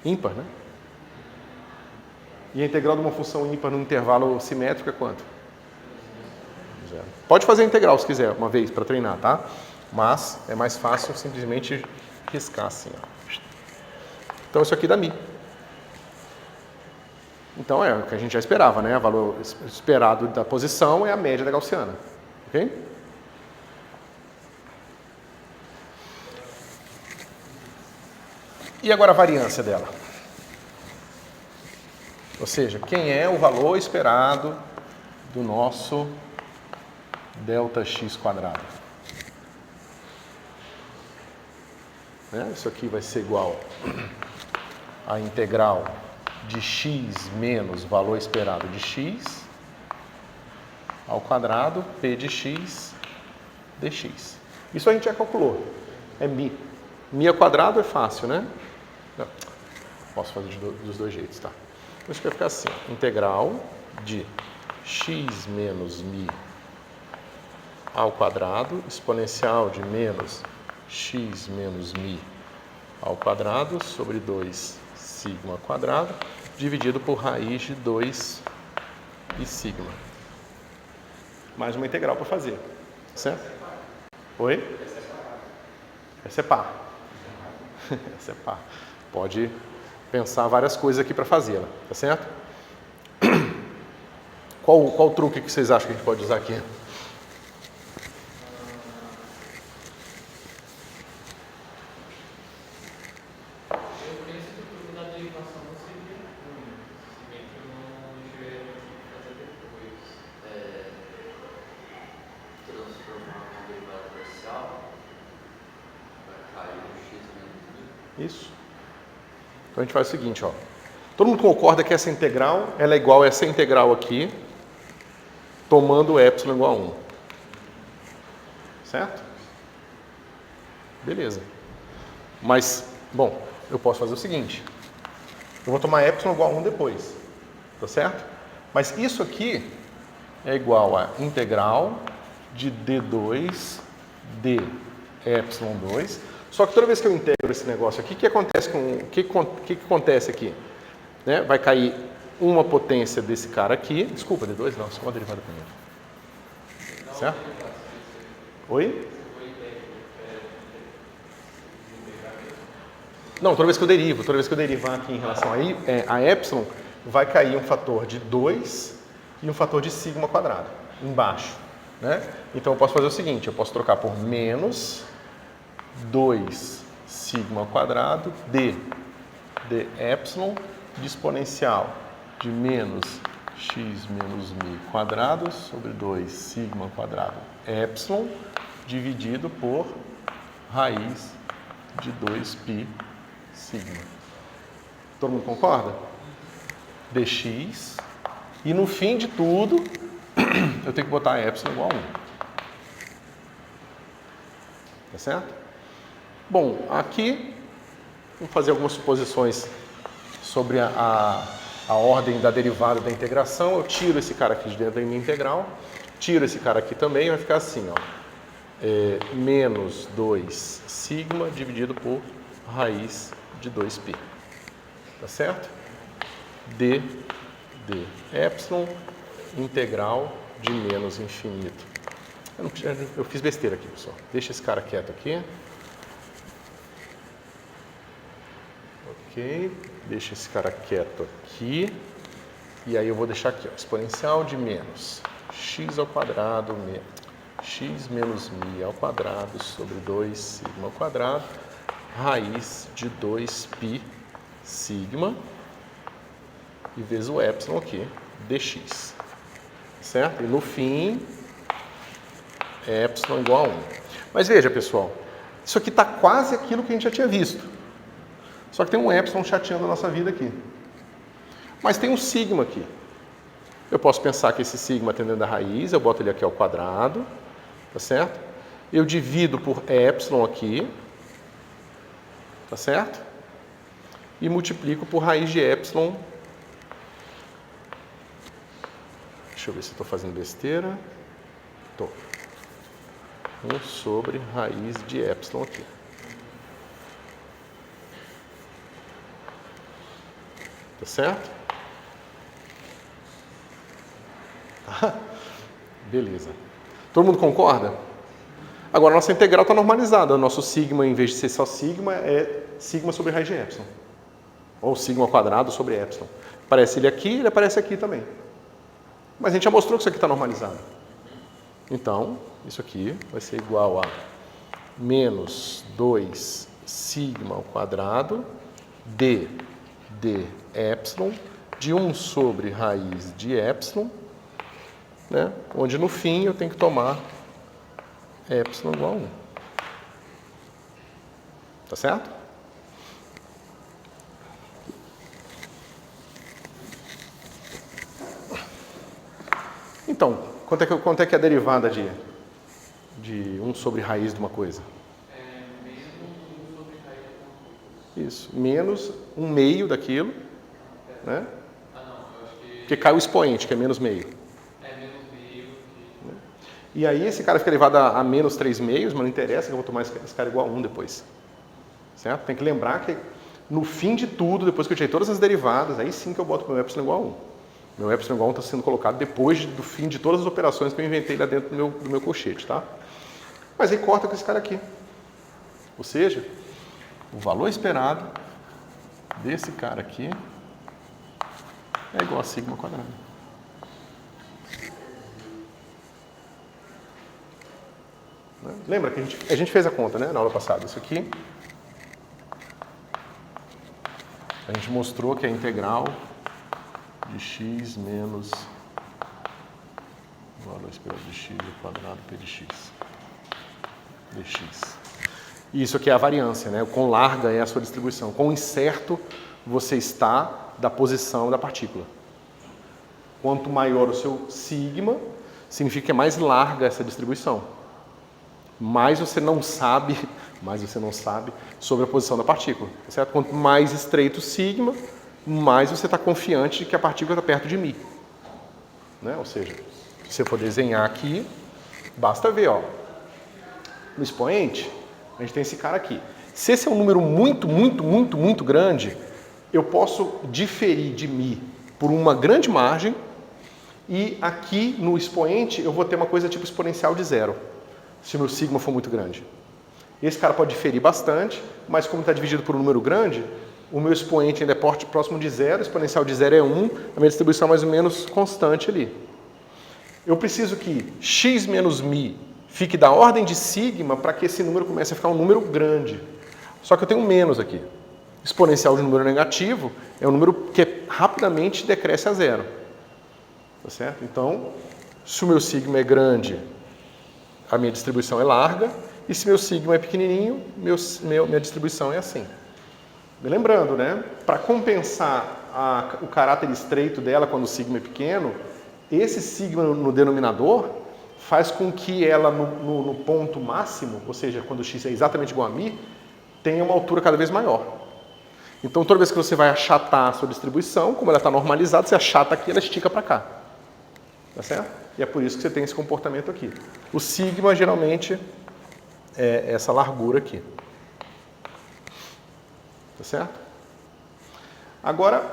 Ímpar, né? E a integral de uma função ímpar no intervalo simétrico é quanto? 0. Pode fazer a integral se quiser, uma vez, para treinar, tá? Mas é mais fácil simplesmente riscar assim, ó. Então isso aqui dá mi. Então é o que a gente já esperava, né? O valor esperado da posição é a média da gaussiana. Ok? E agora a variância dela? Ou seja, quem é o valor esperado do nosso ΔX²? Isso aqui vai ser igual a integral de x menos valor esperado de x ao quadrado p de x dx. Isso a gente já calculou. É mi. Mi ao quadrado é fácil, né? Não. Posso fazer dos dois jeitos, tá? Então, isso vai ficar assim. Integral de x menos mi ao quadrado, exponencial de menos x menos mi ao quadrado sobre 2 sigma quadrado, dividido por raiz de 2 e sigma. Mais uma integral para fazer, certo? Oi? Essa é par. Essa é par. Pode pensar várias coisas aqui para fazê-la, tá certo? Qual truque que vocês acham que a gente pode usar aqui? Isso. Então a gente faz o seguinte, ó. Todo mundo concorda que essa integral ela é igual a essa integral aqui, tomando epsilon igual a 1. Certo? Beleza. Mas, bom, eu posso fazer o seguinte. Eu vou tomar epsilon igual a 1 depois. Tá certo? Mas isso aqui é igual a integral de d2 d epsilon 2. Só que toda vez que eu integro esse negócio aqui, o que acontece que acontece aqui? Né? Vai cair uma potência desse cara aqui. Desculpa, D2 não, só uma derivada primeiro. Certo? Oi? Não, toda vez que eu derivar aqui em relação a epsilon, vai cair um fator de 2 e um fator de sigma quadrado embaixo. Né? Então eu posso fazer o seguinte, eu posso trocar por menos 2 sigma quadrado d epsilon de exponencial de menos x menos mi quadrado sobre 2 sigma quadrado epsilon dividido por raiz de 2π sigma. Todo mundo concorda? Dx. E no fim de tudo, eu tenho que botar epsilon igual a 1. Tá certo? Bom, aqui vamos fazer algumas suposições sobre a ordem da derivada da integração. Eu tiro esse cara aqui de dentro da minha integral, tiro esse cara aqui também, vai ficar assim, ó, menos 2 sigma dividido por raiz de 2π. Tá certo? d epsilon integral de menos infinito. Eu fiz besteira aqui, pessoal. Deixa esse cara quieto aqui. Ok, deixa esse cara quieto aqui, e aí eu vou deixar aqui, ó, exponencial de menos x ao quadrado, x menos mi ao quadrado sobre 2 sigma ao quadrado, raiz de 2π sigma, e vezes o epsilon aqui, dx, certo? E no fim, epsilon igual a 1. Mas veja, pessoal, isso aqui está quase aquilo que a gente já tinha visto. Só que tem um epsilon chateando a nossa vida aqui. Mas tem um sigma aqui. Eu posso pensar que esse sigma está dentro da raiz, eu boto ele aqui ao quadrado, tá certo? Eu divido por epsilon aqui, tá certo? E multiplico por raiz de epsilon. Deixa eu ver se estou fazendo besteira. Estou. 1 sobre raiz de epsilon aqui. Tá certo? Beleza. Todo mundo concorda? Agora, a nossa integral está normalizada. O nosso sigma, em vez de ser só sigma, é sigma sobre raiz de epsilon. Ou sigma ao quadrado sobre epsilon. Aparece ele aqui, ele aparece aqui também. Mas a gente já mostrou que isso aqui está normalizado. Então, isso aqui vai ser igual a menos 2 sigma ao quadrado d de epsilon de 1 sobre raiz de epsilon, né? Onde no fim eu tenho que tomar epsilon igual a 1. Tá certo? Então, quanto é que é a derivada de 1 sobre raiz de uma coisa? Menos 1 sobre raiz de alguma coisa. Isso, menos 1 meio daquilo, né? Não, eu acho que Porque cai o expoente, que é menos meio. menos meio que... E aí esse cara fica elevado a menos 3 meios, mas não interessa que eu vou tomar esse cara igual a 1 depois. Certo? Tem que lembrar que no fim de tudo, depois que eu tirei todas as derivadas, aí sim que eu boto meu epsilon igual a 1. Meu epsilon igual a 1 está sendo colocado depois do fim de todas as operações que eu inventei lá dentro do meu colchete, tá? Mas aí corta com esse cara aqui. Ou seja, o valor esperado desse cara aqui é igual a sigma quadrada. Lembra que a gente fez a conta, né, na aula passada? Isso aqui, a gente mostrou que a integral de x menos o valor esperado de x ao quadrado p de x dx. E isso aqui é a variância, né? O quão larga é a sua distribuição, quão incerto você está da posição da partícula. Quanto maior o seu sigma, significa que é mais larga essa distribuição. Mais você não sabe sobre a posição da partícula. Certo? Quanto mais estreito o sigma, mais você está confiante de que a partícula está perto de μ. Né? Ou seja, se você for desenhar aqui, basta ver, ó, no expoente, a gente tem esse cara aqui. Se esse é um número muito grande, eu posso diferir de μ por uma grande margem e aqui no expoente eu vou ter uma coisa tipo exponencial de 0, se o meu sigma for muito grande. Esse cara pode diferir bastante, mas como está dividido por um número grande, o meu expoente ainda é próximo de 0, o exponencial de 0 é 1, a minha distribuição é mais ou menos constante ali. Eu preciso que x menos μ fique da ordem de sigma para que esse número comece a ficar um número grande. Só que eu tenho um menos aqui. Exponencial de um número negativo é um número que rapidamente decresce a 0. Tá certo? Então, se o meu sigma é grande, a minha distribuição é larga, e se meu sigma é pequenininho, minha distribuição é assim. Lembrando, né, para compensar o caráter estreito dela quando o sigma é pequeno, esse sigma no denominador faz com que ela no ponto máximo, ou seja, quando x é exatamente igual a μ, tenha uma altura cada vez maior. Então, toda vez que você vai achatar a sua distribuição, como ela está normalizada, você achata aqui e ela estica para cá. Tá certo? E é por isso que você tem esse comportamento aqui. O sigma, geralmente, é essa largura aqui. Tá certo? Agora,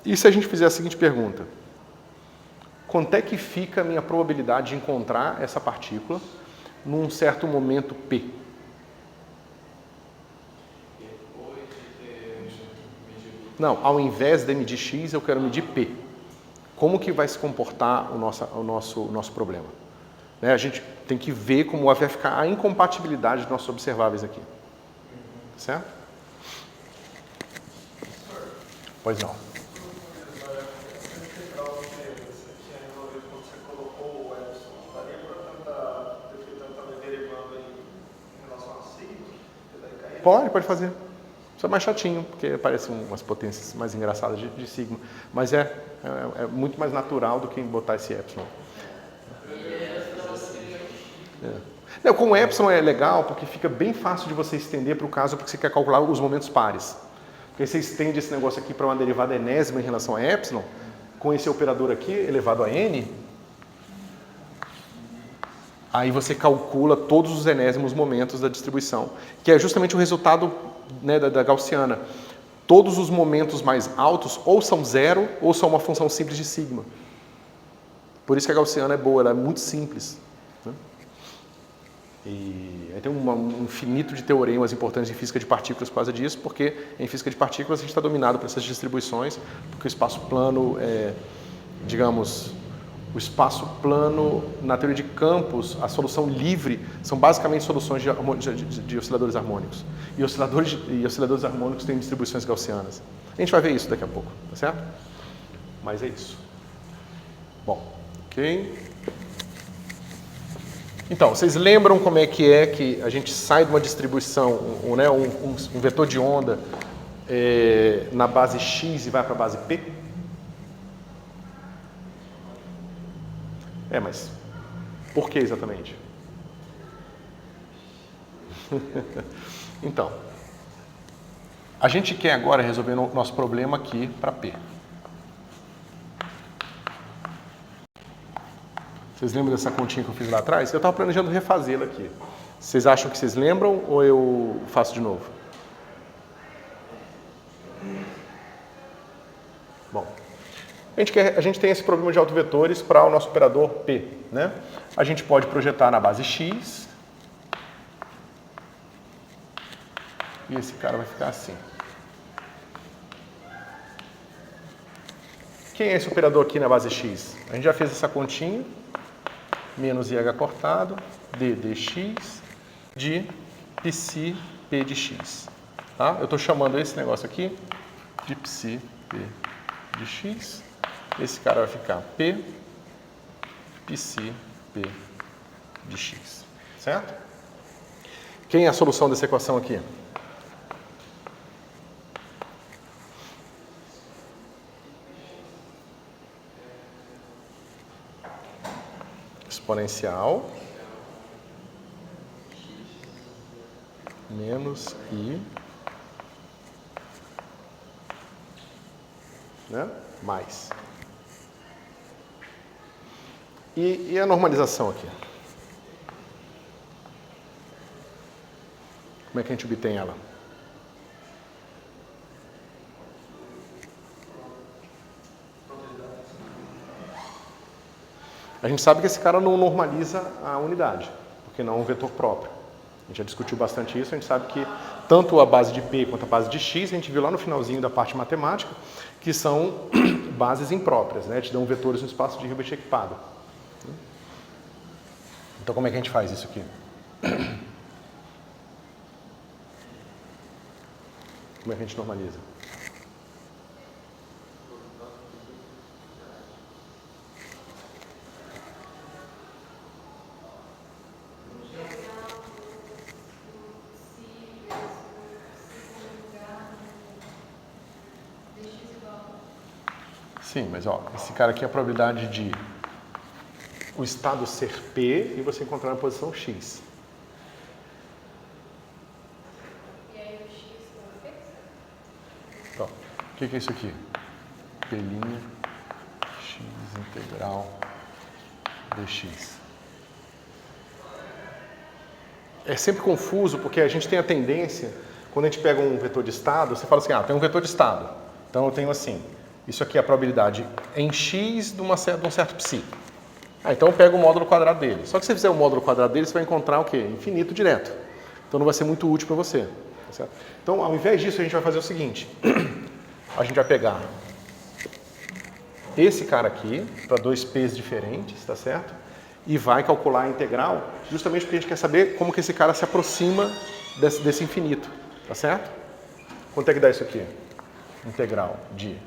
e se a gente fizer a seguinte pergunta? Quanto é que fica a minha probabilidade de encontrar essa partícula num certo momento P? Não, ao invés de medir x, eu quero medir P. Como que vai se comportar o nosso problema? Né? A gente tem que ver como vai ficar a incompatibilidade dos nossos observáveis aqui. Certo? Pois não. Pode fazer. Isso é mais chatinho, porque parece umas potências mais engraçadas de sigma. Mas é muito mais natural do que botar esse epsilon. Não, com o epsilon é legal, porque fica bem fácil de você estender para o caso porque você quer calcular os momentos pares. Porque você estende esse negócio aqui para uma derivada enésima em relação a epsilon, com esse operador aqui elevado a n, aí você calcula todos os enésimos momentos da distribuição, que é justamente o resultado, né, da gaussiana. Todos os momentos mais altos ou são zero ou são uma função simples de sigma. Por isso que a gaussiana é boa, ela é muito simples. Né? E aí tem um infinito de teoremas importantes em física de partículas por causa disso, porque em física de partículas a gente está dominado por essas distribuições, porque o espaço plano é, digamos, O espaço plano, na teoria de campos, a solução livre são basicamente soluções de osciladores harmônicos. E osciladores harmônicos têm distribuições gaussianas. A gente vai ver isso daqui a pouco, tá certo? Mas é isso. Bom, ok. Então, vocês lembram como é que a gente sai de uma distribuição, né, um vetor de onda na base x e vai para a base p? Mas por que exatamente? Então, a gente quer agora resolver o nosso problema aqui para P. Vocês lembram dessa continha que eu fiz lá atrás? Eu estava planejando refazê-la aqui. Vocês acham que vocês lembram ou eu faço de novo? Bom. A gente tem esse problema de autovetores para o nosso operador P, né? A gente pode projetar na base x e esse cara vai ficar assim. Quem é esse operador aqui na base x? A gente já fez essa continha, menos IH cortado, D dx, de psi P de x. Tá? Eu estou chamando esse negócio aqui de psi P de x. Esse cara vai ficar P, psi, P de x. Certo? Quem é a solução dessa equação aqui? Exponencial menos I, né? Mais. E a normalização aqui? Como é que a gente obtém ela? A gente sabe que esse cara não normaliza a unidade, porque não é um vetor próprio. A gente já discutiu bastante isso, a gente sabe que tanto a base de P quanto a base de X, a gente viu lá no finalzinho da parte matemática, que são bases impróprias, né? Te dão vetores no espaço de Hilbert equipado. Então, como é que a gente faz isso aqui? Como é que a gente normaliza? Sim, mas ó, esse cara aqui é a probabilidade de o estado ser P e você encontrar na posição X. E aí o X não fixa? Então, o que é isso aqui? P' X integral dx. É sempre confuso porque a gente tem a tendência, quando a gente pega um vetor de estado, você fala assim, tem um vetor de estado. Então eu tenho assim, isso aqui é a probabilidade em x de um certo psi. Então eu pego o módulo quadrado dele. Só que se você fizer o módulo quadrado dele, você vai encontrar o quê? Infinito direto. Então não vai ser muito útil para você. Tá certo? Então, ao invés disso, a gente vai fazer o seguinte. A gente vai pegar esse cara aqui, para dois p's diferentes, tá certo? E vai calcular a integral, justamente porque a gente quer saber como que esse cara se aproxima desse infinito. Tá certo? Quanto é que dá isso aqui? Integral de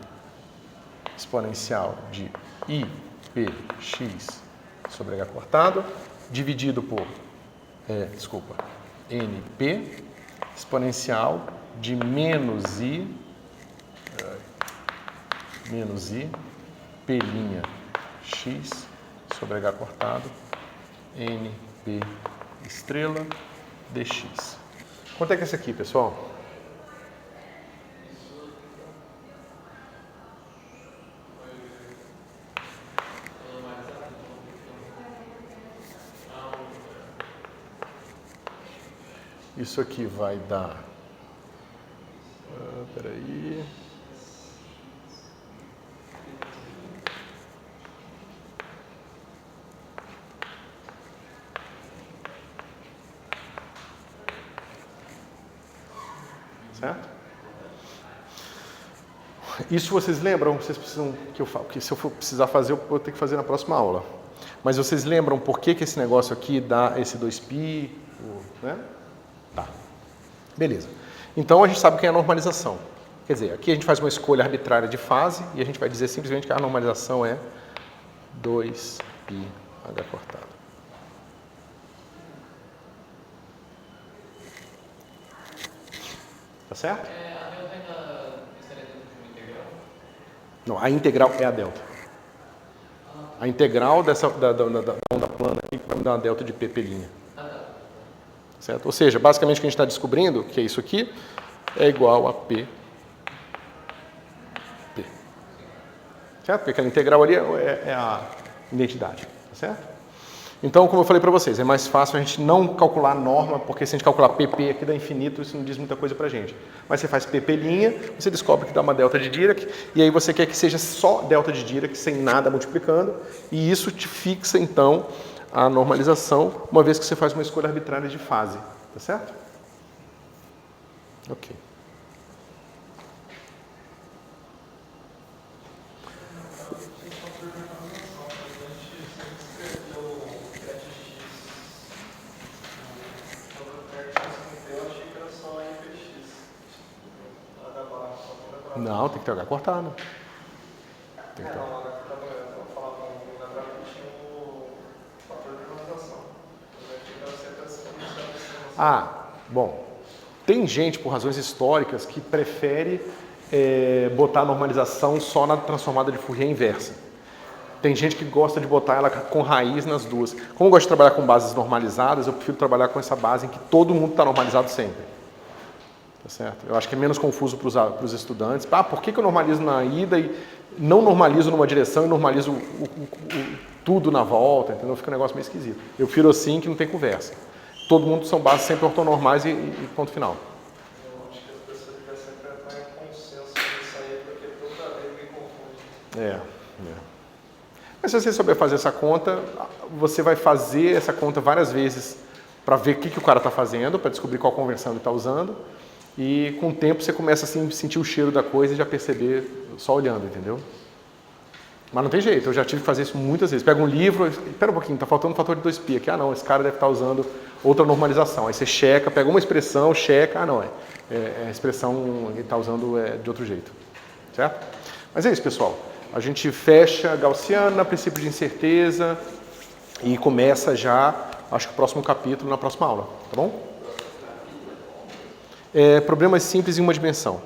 exponencial de IPX sobre H cortado, dividido por, NP, exponencial de menos I, P' X sobre H cortado, NP estrela, dx. Quanto é que é esse aqui, pessoal? Isso aqui vai dar... peraí... Certo? Isso vocês lembram? Vocês precisam que eu falo, que se eu for precisar fazer, eu vou ter que fazer na próxima aula. Mas vocês lembram por que esse negócio aqui dá esse 2π? Né? Tá. Beleza. Então a gente sabe o que é a normalização. Quer dizer, aqui a gente faz uma escolha arbitrária de fase e a gente vai dizer simplesmente que a normalização é 2πh cortado. Tá certo? A delta ainda estaria dentro de uma integral? Não, a integral é a delta. A integral da onda plana aqui vai me dar uma delta de P'. Certo? Ou seja, basicamente o que a gente está descobrindo, que é isso aqui, é igual a P. Certo? Porque aquela integral ali é a identidade. Tá certo? Então, como eu falei para vocês, é mais fácil a gente não calcular a norma, porque se a gente calcular PP aqui dá infinito, isso não diz muita coisa para a gente. Mas você faz PP', você descobre que dá uma delta de Dirac, e aí você quer que seja só delta de Dirac, sem nada multiplicando, e isso te fixa, então, a normalização, uma vez que você faz uma escolha arbitrária de fase. Tá certo? Ok. Não, tem que ter H cortado. Tem que ter. Bom. Tem gente, por razões históricas, que prefere botar a normalização só na transformada de Fourier inversa. Tem gente que gosta de botar ela com raiz nas duas. Como eu gosto de trabalhar com bases normalizadas, eu prefiro trabalhar com essa base em que todo mundo está normalizado sempre. Tá certo? Eu acho que é menos confuso para os estudantes. Por que eu normalizo na ida e não normalizo numa direção e normalizo tudo na volta? Entendeu? Fica um negócio meio esquisito. Eu prefiro assim que não tem conversa. Todo mundo são bases sempre ortonormais e ponto final. Eu acho que as pessoas devem sempre entrar em consenso nisso aí, porque toda vez me confunde. Mas se você souber fazer essa conta, você vai fazer essa conta várias vezes para ver o que o cara está fazendo, para descobrir qual conversão ele está usando. E com o tempo você começa a sentir o cheiro da coisa e já perceber só olhando, entendeu? Mas não tem jeito, eu já tive que fazer isso muitas vezes. Pega um livro, espera um pouquinho, está faltando um fator de 2π aqui. Não, esse cara deve estar usando outra normalização. Aí você checa, pega uma expressão, checa, a expressão ele está usando de outro jeito. Certo? Mas é isso, pessoal. A gente fecha gaussiana, princípio de incerteza e começa já, acho que o próximo capítulo na próxima aula, tá bom? Problemas simples em uma dimensão.